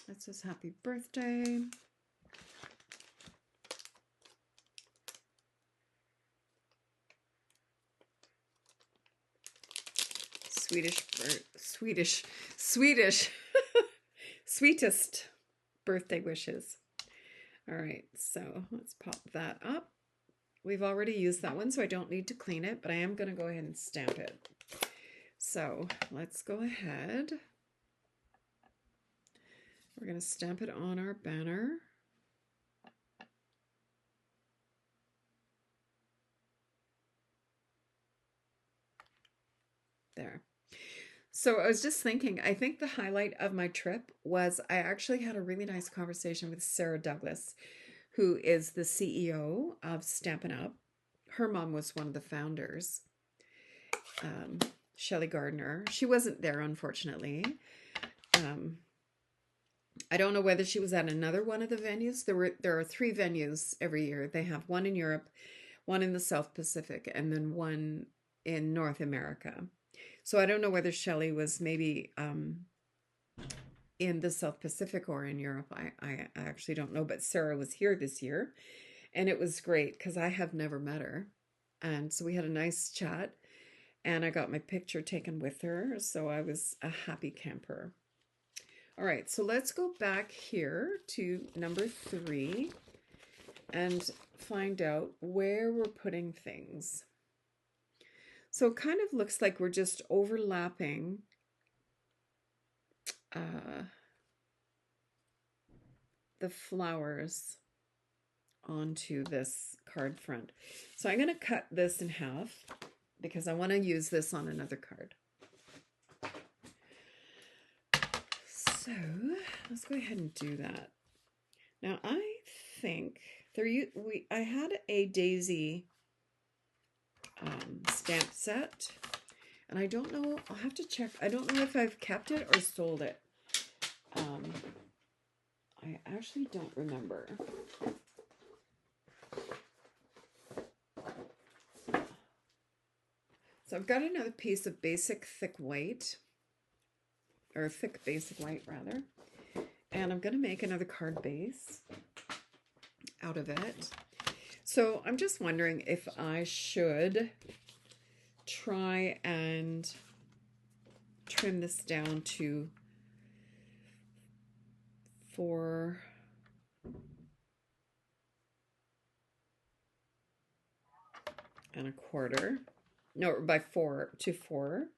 That says happy birthday. Sweetest birthday wishes. All right, so let's pop that up. We've already used that one, so I don't need to clean it, but I am going to go ahead and stamp it. So let's go ahead. We're going to stamp it on our banner. There. So I was just thinking, I think the highlight of my trip was I actually had a really nice conversation with Sarah Douglas, who is the CEO of Stampin' Up. Her mom was one of the founders, Shelley Gardner. She wasn't there, unfortunately. I don't know whether she was at another one of the venues. There are three venues every year. They have one in Europe, one in the South Pacific, and then one in North America. So I don't know whether Shelley was maybe in the South Pacific or in Europe. I actually don't know, but Sarah was here this year, and it was great because I have never met her. And so we had a nice chat, and I got my picture taken with her. So I was a happy camper. All right, so let's go back here to number 3 and find out where we're putting things. So it kind of looks like we're just overlapping the flowers onto this card front. So I'm going to cut this in half because I want to use this on another card. So let's go ahead and do that. Now I think I had a daisy stamp set, and I don't know, I'll have to check. I don't know if I've kept it or sold it. I actually don't remember. So I've got another piece of basic thick white, or thick basic white rather, and I'm going to make another card base out of it. So I'm just wondering if I should try and trim this down to 4 1/4. No, by 4 to 4.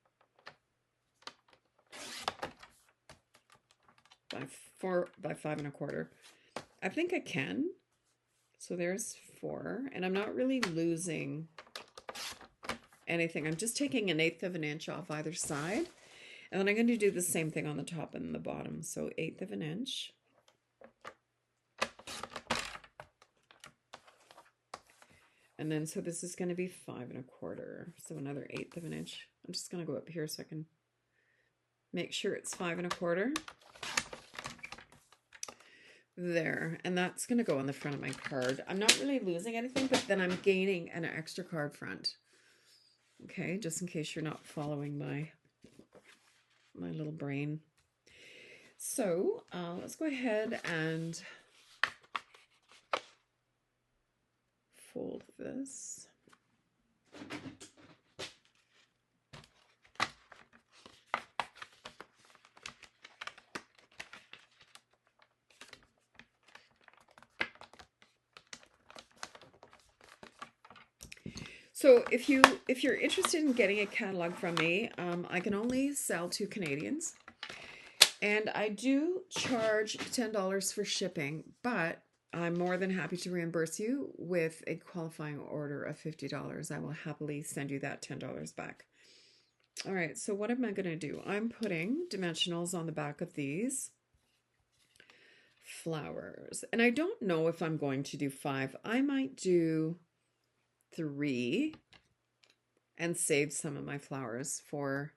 By 5 1/4. I think I can. So there's 4, and I'm not really losing anything. I'm just taking 1/8 of an inch off either side, and then I'm going to do the same thing on the top and the bottom. So 1/8 of an inch. And then, so this is going to be 5 1/4. So another 1/8 of an inch. I'm just going to go up here so I can make sure it's 5 1/4. There, and that's going to go on the front of my card. I'm not really losing anything, but then I'm gaining an extra card front. Okay, just in case you're not following my little brain. So let's go ahead and fold this. So if you're interested in getting a catalog from me, I can only sell to Canadians, and I do charge $10 for shipping, but I'm more than happy to reimburse you with a qualifying order of $50. I will happily send you that $10 back. All right, so what am I going to do? I'm putting dimensionals on the back of these flowers, and I don't know if I'm going to do 5. I might do 3 and save some of my flowers for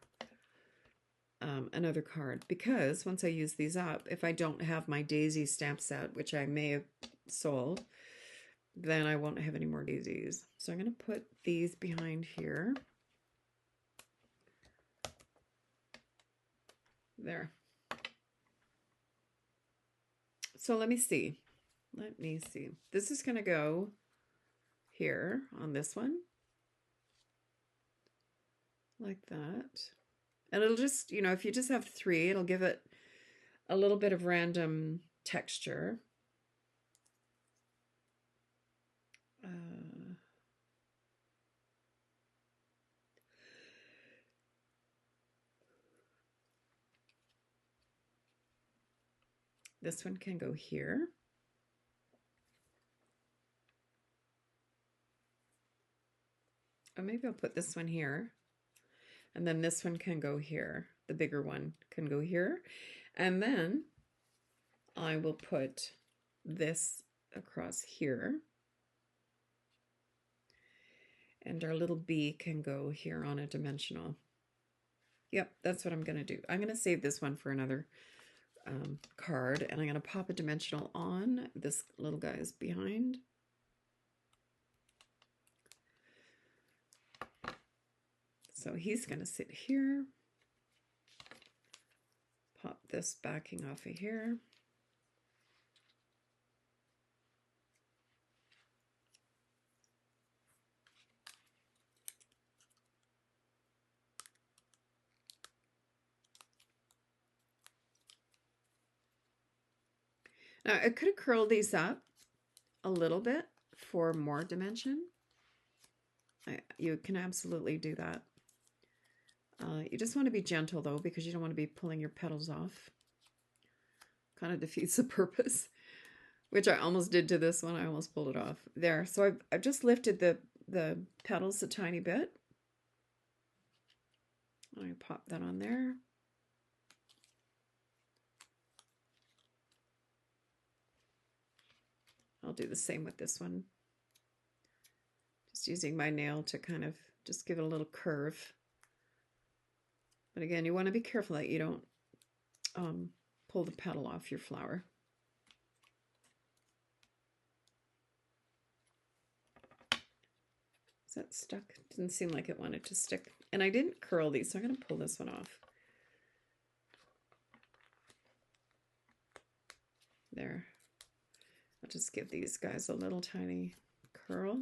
another card, because once I use these up, if I don't have my daisy stamp set, which I may have sold, then I won't have any more daisies. So I'm going to put these behind here. There. So let me see. This is going to go here on this one, like that. And it'll just, if you just have 3, it'll give it a little bit of random texture. This one can go here. Or maybe I'll put this one here. And then this one can go here. The bigger one can go here. And then I will put this across here. And our little bee can go here on a dimensional. Yep, that's what I'm going to do. I'm going to save this one for another card, and I'm going to pop a dimensional on. This little guy is behind. So he's going to sit here. Pop this backing off of here. Now I could have curled these up a little bit for more dimension. You can absolutely do that. You just want to be gentle though, because you don't want to be pulling your petals off. Kind of defeats the purpose, which I almost did to this one. I almost pulled it off there. So I've just lifted the petals a tiny bit. I pop that on there. I'll do the same with this one. Just using my nail to kind of just give it a little curve. But again, you want to be careful that you don't pull the petal off your flower. Is that stuck? Didn't seem like it wanted to stick. And I didn't curl these, so I'm going to pull this one off. There. I'll just give these guys a little tiny curl.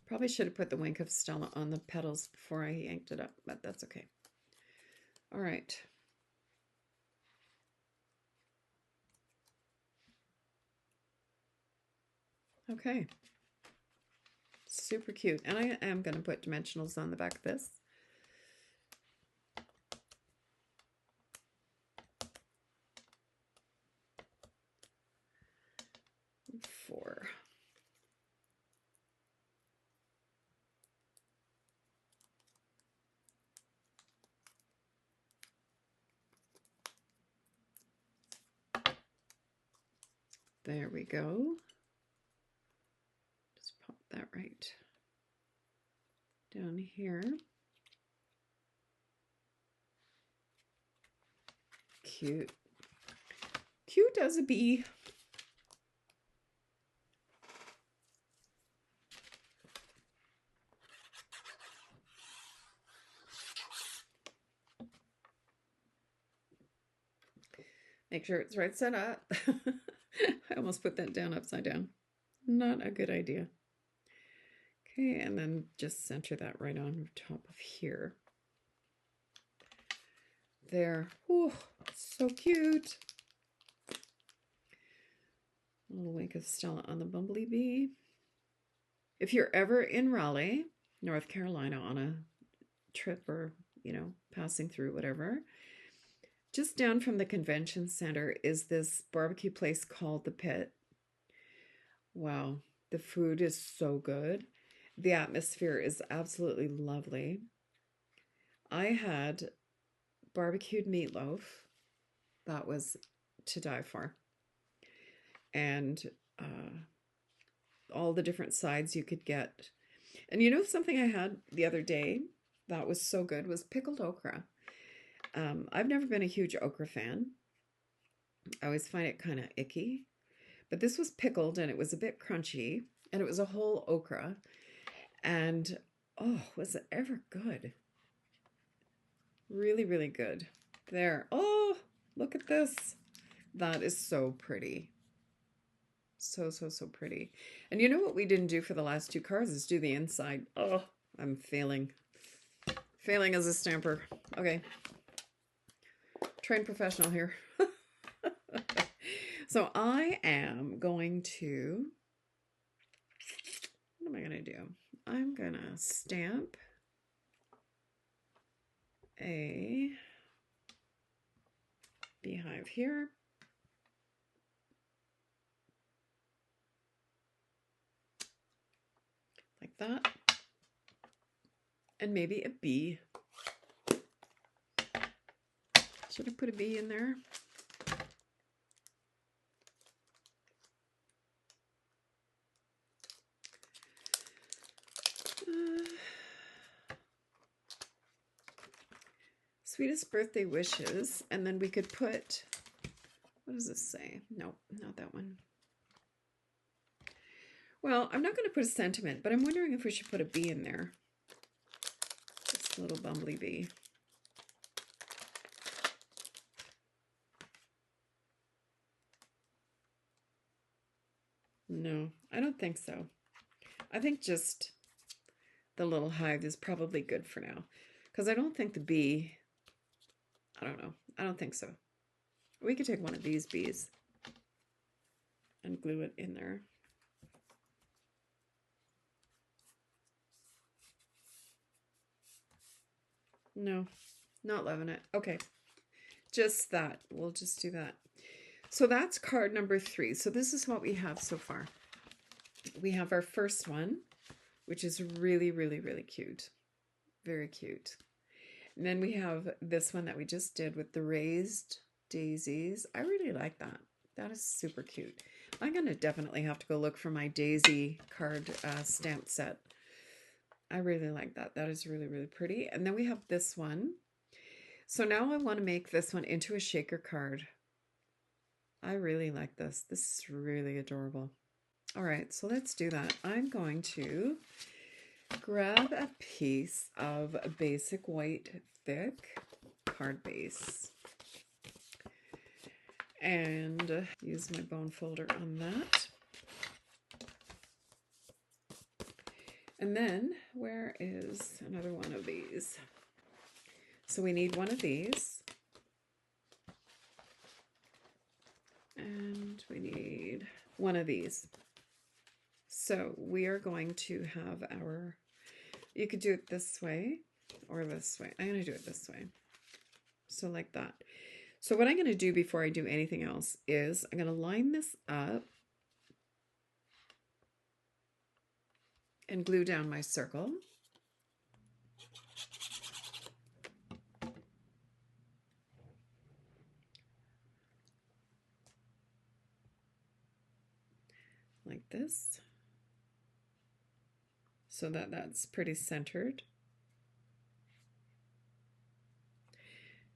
Probably should have put the wink of Stella on the petals before I yanked it up, but that's okay. All right. Okay. Super cute. And I am going to put dimensionals on the back of this. Four. There we go. Just pop that right down here. Cute. Cute as a bee. Make sure it's right side up. I almost put that down upside down. Not a good idea. Okay, and then just center that right on top of here. There. Oh, so cute. A little wink of Stella on the bumblebee. If you're ever in Raleigh, North Carolina on a trip or, passing through, whatever, just down from the convention center is this barbecue place called The Pit. Wow, the food is so good. The atmosphere is absolutely lovely. I had barbecued meatloaf. That was to die for. And all the different sides you could get. And something I had the other day that was so good was pickled okra. I've never been a huge okra fan. I always find it kind of icky. But this was pickled and it was a bit crunchy. And it was a whole okra. And, oh, was it ever good? Really, really good. There. Oh, look at this. That is so pretty. So, so, so pretty. And you know what we didn't do for the last two cards is do the inside. Oh, I'm failing. Failing as a stamper. Okay. Trained professional here. So I am going to, what am I going to do? I'm going to stamp a beehive here. Like that. And maybe a bee. Should I put a bee in there? Sweetest birthday wishes. And then we could put, what does this say? Nope, not that one. Well, I'm not going to put a sentiment, but I'm wondering if we should put a bee in there. This little bumbly bee. No, I don't think so. I think just the little hive is probably good for now. Because I don't think the bee, I don't know. I don't think so. We could take one of these bees and glue it in there. No, not loving it. Okay, just that. We'll just do that. So that's card number 3. So this is what we have so far. We have our first one, which is really, really, really cute. Very cute. And then we have this one that we just did with the raised daisies. I really like that. That is super cute. I'm going to definitely have to go look for my daisy card stamp set. I really like that. That is really, really pretty. And then we have this one. So now I want to make this one into a shaker card. I really like this. This is really adorable. All right, so let's do that. I'm going to grab a piece of a basic white thick card base and use my bone folder on that. And then where is another one of these? So we need one of these. And we need one of these. So we are going to have our, you could do it this way or this way. I'm going to do it this way. So like that. So what I'm going to do before I do anything else is I'm going to line this up and glue down my circle. Like this. So that that's pretty centered.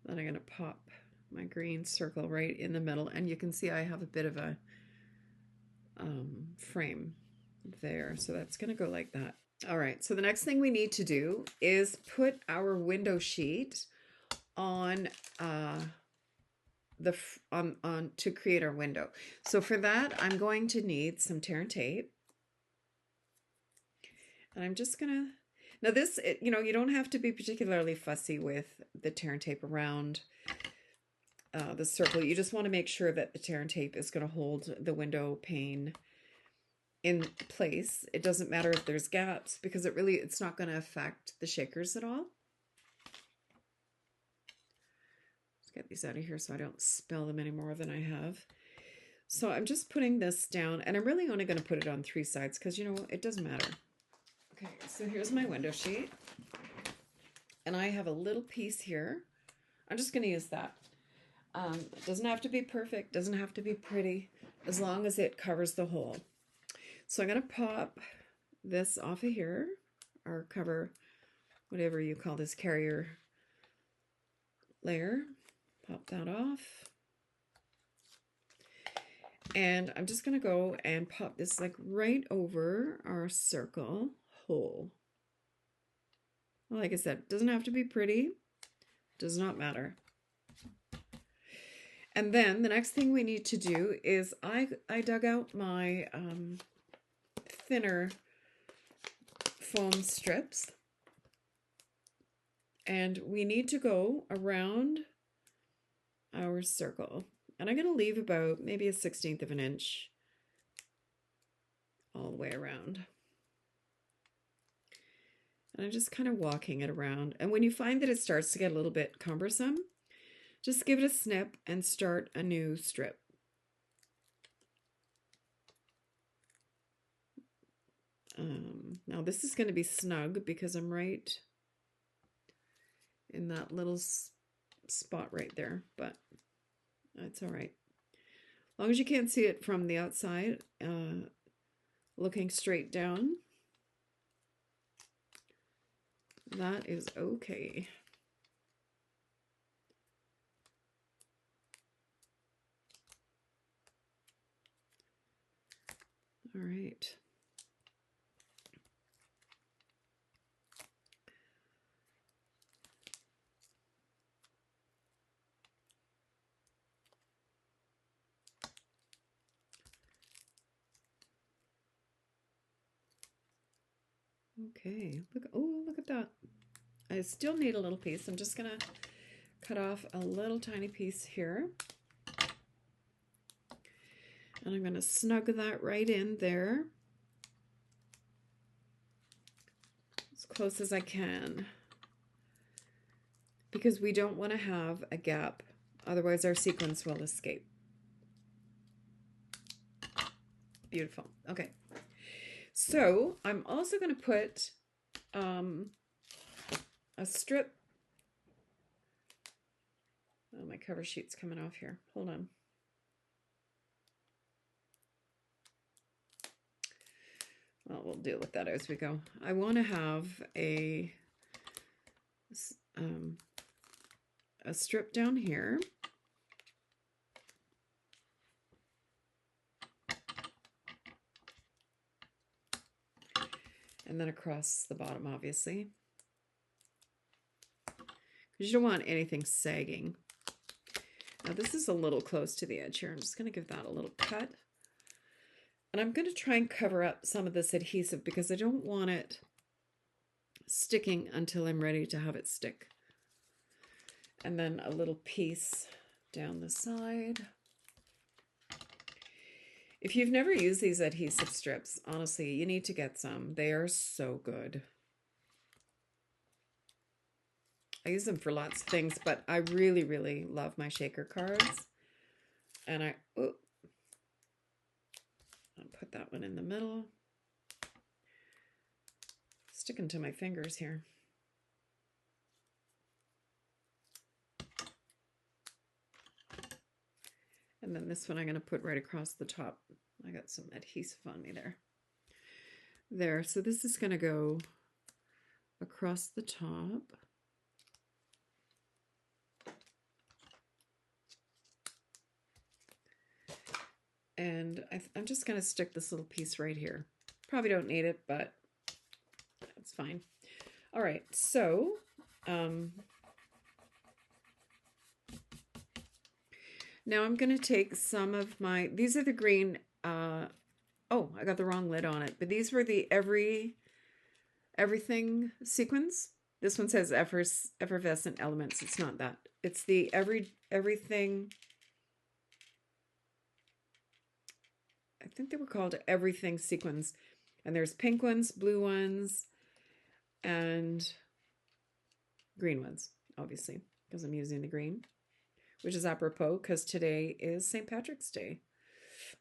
Then I'm going to pop my green circle right in the middle, and you can see I have a bit of a frame there, so that's going to go like that. All right, so the next thing we need to do is put our window sheet on to create our window. So for that, I'm going to need some tear and tape. And I'm just gonna, now this, you know, you don't have to be particularly fussy with the tear and tape around the circle. You just want to make sure that the tear and tape is going to hold the window pane in place. It doesn't matter if there's gaps because it's not going to affect the shakers at all. Let's get these out of here so I don't spill them any more than I have. So I'm just putting this down, and I'm really only going to put it on 3 sides because, you know, it doesn't matter. Okay, so here's my window sheet, and I have a little piece here. I'm just going to use that. It doesn't have to be perfect, doesn't have to be pretty, as long as it covers the hole. So I'm going to pop this off of here, or cover, whatever you call this carrier layer. Pop that off. And I'm just going to go and pop this like right over our circle hole. Like I said, doesn't have to be pretty, does not matter. And then the next thing we need to do is I dug out my thinner foam strips, and we need to go around our circle. And I'm going to leave about maybe 1/16 of an inch all the way around. And I'm just kind of walking it around. And when you find that it starts to get a little bit cumbersome, just give it a snip and start a new strip. Now this is going to be snug because I'm right in that little spot right there, but that's all right. As long as you can't see it from the outside, looking straight down, that is okay. All right. Okay, look, oh, look at that. I still need a little piece. I'm just gonna cut off a little tiny piece here. And I'm gonna snug that right in there. As close as I can. Because we don't want to have a gap, otherwise our sequence will escape. Beautiful. Okay. So I'm also going to put a strip. Oh, my cover sheet's coming off here. Hold on. Well, we'll deal with that as we go. I want to have a strip down here. And then across the bottom, obviously. Because you don't want anything sagging. Now this is a little close to the edge here. I'm just going to give that a little cut. And I'm going to try and cover up some of this adhesive because I don't want it sticking until I'm ready to have it stick. And then a little piece down the side. If you've never used these adhesive strips, honestly, you need to get some. They are so good. I use them for lots of things, but I really, really love my shaker cards. And I'll put that one in the middle. Sticking to my fingers here. And then this one I'm going to put right across the top. I got some adhesive on me there. There, so this is going to go across the top. And I'm just going to stick this little piece right here. Probably don't need it, but that's fine. All right, so now I'm going to take some of my, these are the green, oh, I got the wrong lid on it, but these were the everything sequins. This one says effervescent elements. It's not that. It's the everything. I think they were called everything sequins. And there's pink ones, blue ones, and green ones, obviously, because I'm using the green, which is apropos because today is St. Patrick's Day.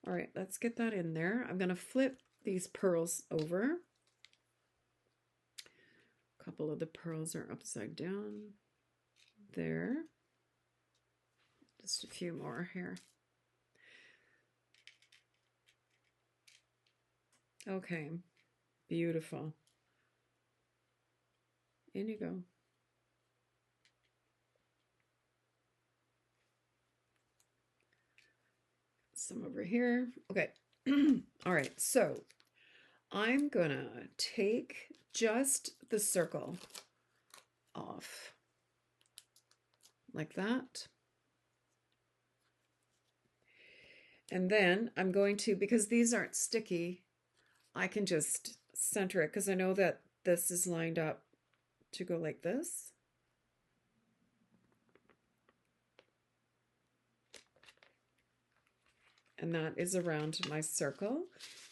All right, let's get that in there. I'm going to flip these pearls over. A couple of the pearls are upside down there. Just a few more here. Okay, beautiful. In you go. Some over here. Okay. All right, so I'm gonna take just the circle off like that. And then I'm going to, because these aren't sticky, I can just center it because I know that this is lined up to go like this. And that is around my circle.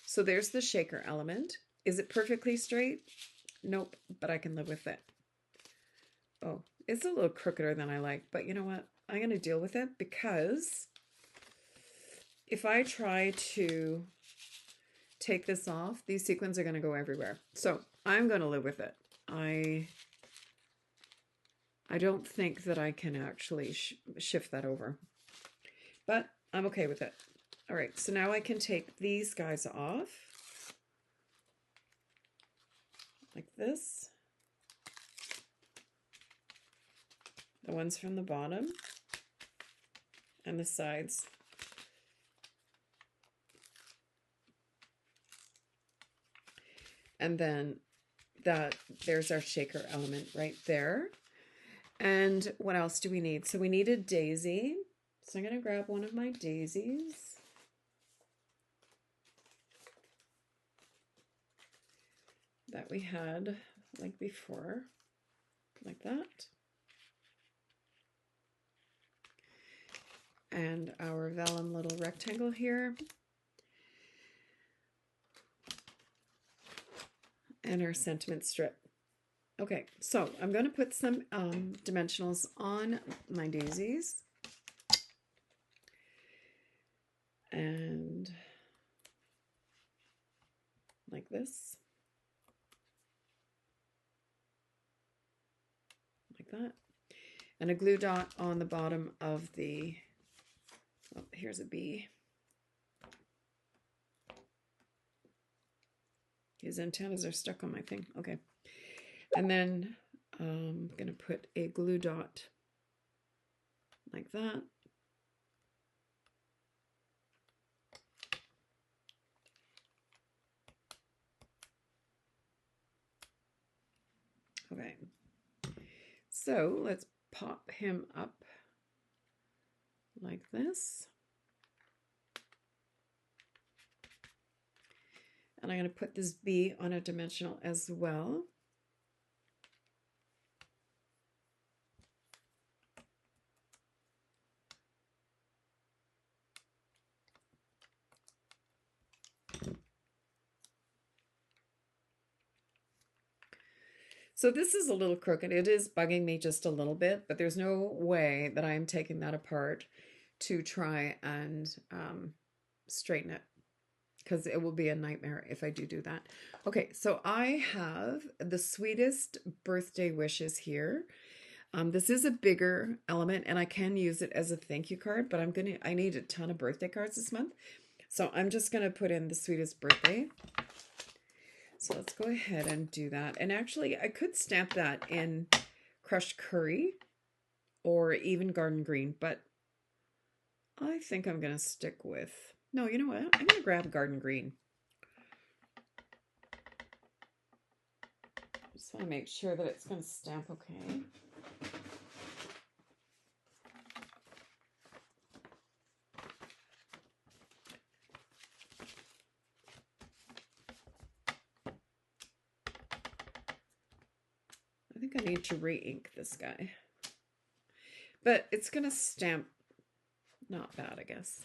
So there's the shaker element. Is it perfectly straight? Nope, but I can live with it. Oh, it's a little crookeder than I like, but you know what? I'm going to deal with it because if I try to take this off, these sequins are going to go everywhere. So I'm going to live with it. I don't think that I can actually shift that over, but I'm okay with it. All right, so now I can take these guys off like this. The ones from the bottom and the sides. And then there's our shaker element right there. And what else do we need? So we need a daisy. So I'm going to grab one of my daisies. That we had like before, like that. And our vellum little rectangle here. And our sentiment strip. Okay, so I'm going to put some dimensionals on my daisies. And like this. Like that. And a glue dot on the bottom of the, oh, here's a bee. His antennas are stuck on my thing. Okay. And then I'm going to put a glue dot like that. Okay. So let's pop him up like this. And I'm going to put this bee on a dimensional as well. So this is a little crooked. It is bugging me just a little bit, but there's no way that I'm taking that apart to try and straighten it, because it will be a nightmare if I do that. Okay, so I have the sweetest birthday wishes here. This is a bigger element, and I can use it as a thank you card, but I need a ton of birthday cards this month. So I'm just gonna put in the sweetest birthday. So let's go ahead and do that. And actually, I could stamp that in crushed curry or even garden green, but I think I'm going to stick with, no, you know what? I'm going to grab garden green. Just want to make sure that it's going to stamp okay. I think I need to re-ink this guy. But it's going to stamp not bad, I guess.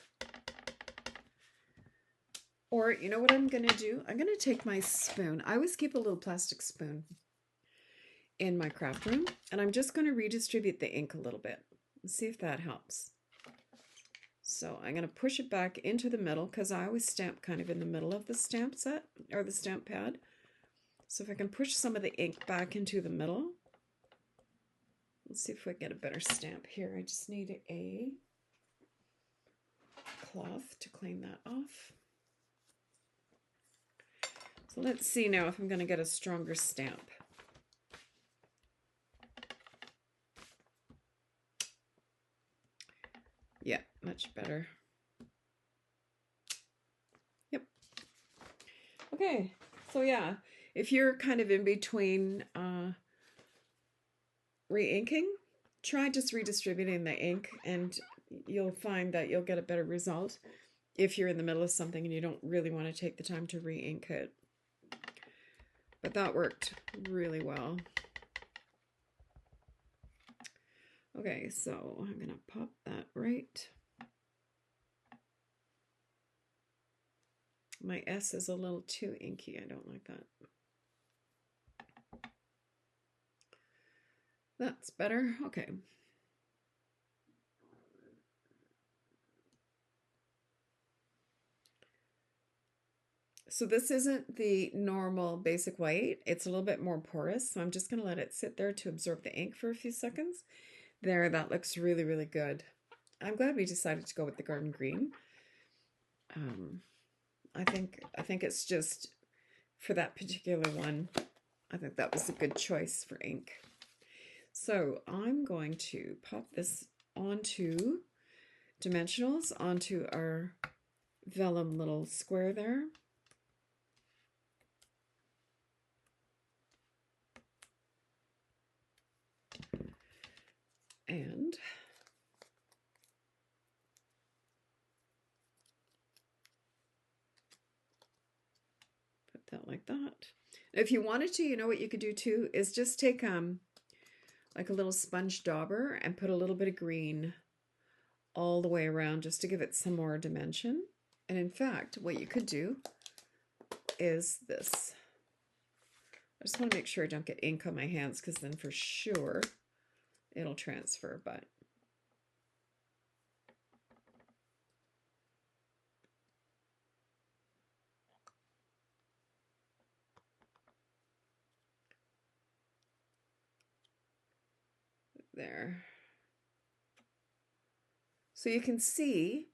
Or, you know what I'm going to do? I'm going to take my spoon. I always keep a little plastic spoon in my craft room, and I'm just going to redistribute the ink a little bit and see if that helps. So I'm going to push it back into the middle, because I always stamp kind of in the middle of the stamp set, or the stamp pad. So if I can push some of the ink back into the middle, let's see if we get a better stamp here. I just need a cloth to clean that off. So let's see now if I'm going to get a stronger stamp. Yeah, much better. Yep. Okay, so yeah, if you're kind of in between re-inking, try just redistributing the ink, and you'll find that you'll get a better result if you're in the middle of something and you don't really want to take the time to re-ink it. But that worked really well. Okay, so I'm going to pop that right. My S is a little too inky. I don't like that. That's better. Okay. So this isn't the normal basic white. It's a little bit more porous. So I'm just going to let it sit there to absorb the ink for a few seconds. There, that looks really, really good. I'm glad we decided to go with the garden green. I think it's just, for that particular one, I think that was a good choice for ink. So I'm going to pop this onto dimensionals, onto our vellum little square there. that like that. If you wanted to, you know what you could do too, is just take like a little sponge dauber and put a little bit of green all the way around just to give it some more dimension. And in fact, what you could do is this. I just want to make sure I don't get ink on my hands, because then for sure it'll transfer, but there. So you can see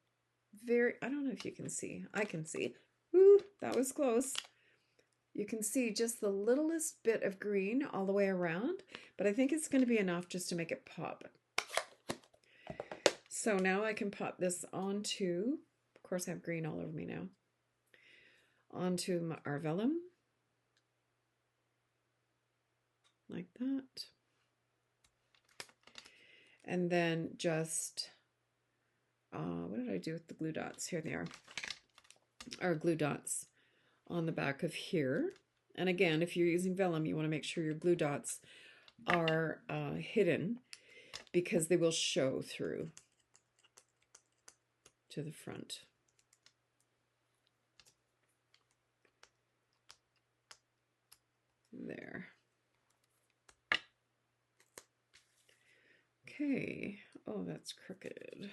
I don't know if you can see. I can see. Woo, that was close. You can see just the littlest bit of green all the way around, but I think it's going to be enough just to make it pop. So now I can pop this onto, of course I have green all over me now, onto our vellum, like that. And then just, what did I do with the glue dots? Here they are, our glue dots on the back of here. And again, if you're using vellum, you want to make sure your glue dots are hidden, because they will show through to the front. There. Okay. Oh, that's crooked.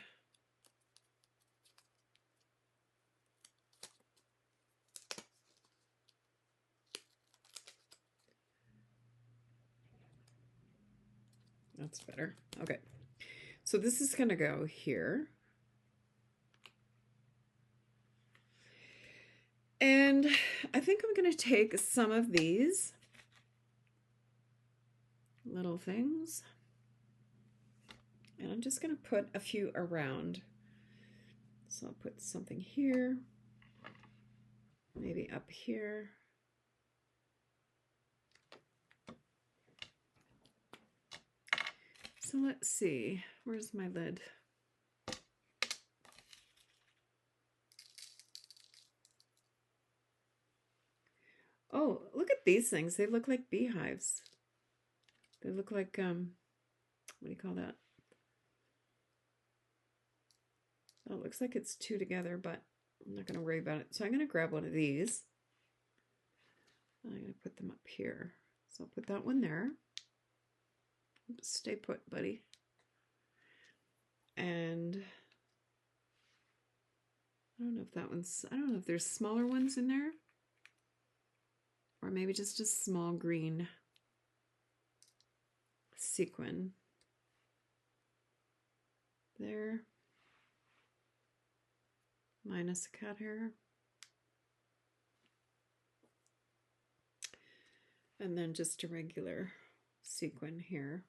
That's better. Okay. So this is going to go here. And I think I'm going to take some of these little things, and I'm just going to put a few around. So I'll put something here, maybe up here. So let's see, where's my lid? Oh, look at these things. They look like beehives. They look like, what do you call that? Oh, it looks like it's two together, but I'm not going to worry about it. So I'm going to grab one of these. I'm going to put them up here. So I'll put that one there. Stay put, buddy. And I don't know if that one's, I don't know if there's smaller ones in there, or maybe just a small green sequin there, minus a cat hair. And then just a regular sequin here.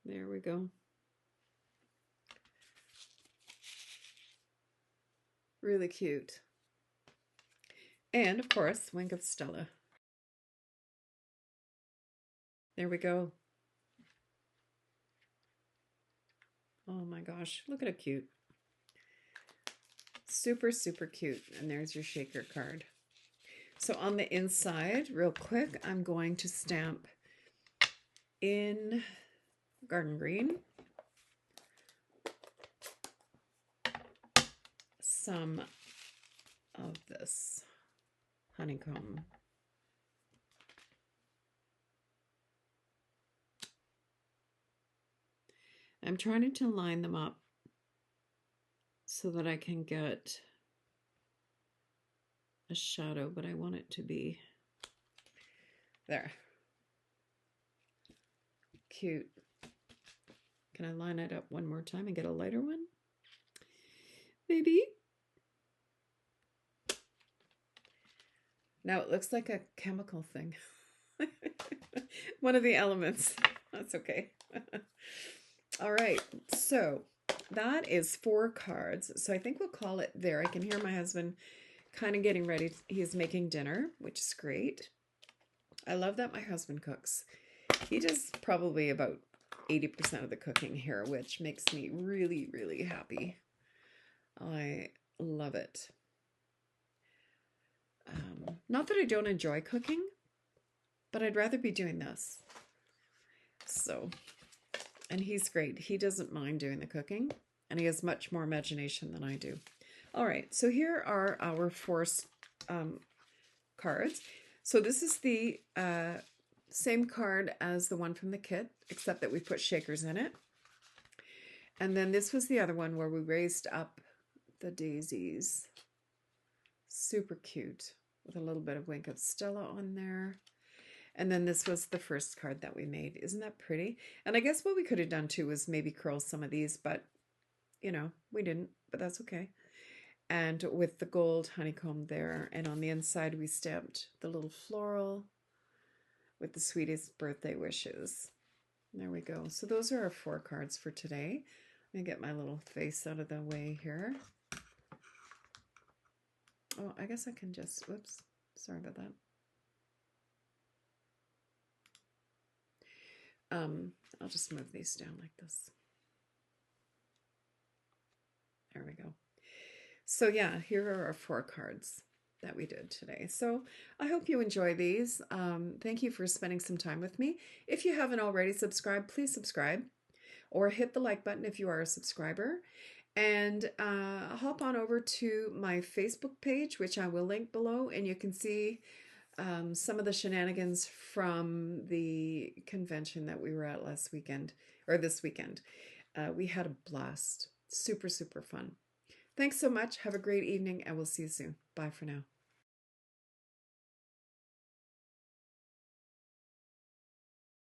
There we go. Really cute. And of course, Wink of Stella. There we go. Oh my gosh, look at how cute. Super, super cute. And there's your shaker card. So on the inside, real quick, I'm going to stamp in garden green some of this honeycomb. I'm trying to line them up so that I can get a shadow, but I want it to be there. Cute. Can I line it up one more time and get a lighter one? Maybe. Now it looks like a chemical thing. One of the elements. That's okay. All right, so that is 4 cards. So I think we'll call it there. I can hear my husband kind of getting ready. He's making dinner, which is great. I love that my husband cooks. He does probably about 80% of the cooking here, which makes me really, really happy. I love it. Not that I don't enjoy cooking, but I'd rather be doing this. So, and he's great. He doesn't mind doing the cooking, and he has much more imagination than I do. All right, so here are our 4 cards. So this is the same card as the one from the kit, except that we put shakers in it. And then this was the other one where we raised up the daisies. Super cute, with a little bit of Wink of Stella on there. And then this was the first card that we made. Isn't that pretty? And I guess what we could have done too was maybe curl some of these, but you know, we didn't, but that's okay. And with the gold honeycomb there, and on the inside we stamped the little floral with the sweetest birthday wishes. There we go. So those are our 4 cards for today. Let me get my little face out of the way here. Oh, I guess I can just, whoops, sorry about that. I'll just move these down like this. There we go. So yeah, here are our 4 cards that we did today. So I hope you enjoy these. Thank you for spending some time with me. If you haven't already subscribed, please subscribe or hit the like button if you are a subscriber. And hop on over to my Facebook page, which I will link below, and you can see some of the shenanigans from the convention that we were at last weekend, or this weekend. We had a blast. Super, super fun. Thanks so much. Have a great evening, and we'll see you soon. Bye for now.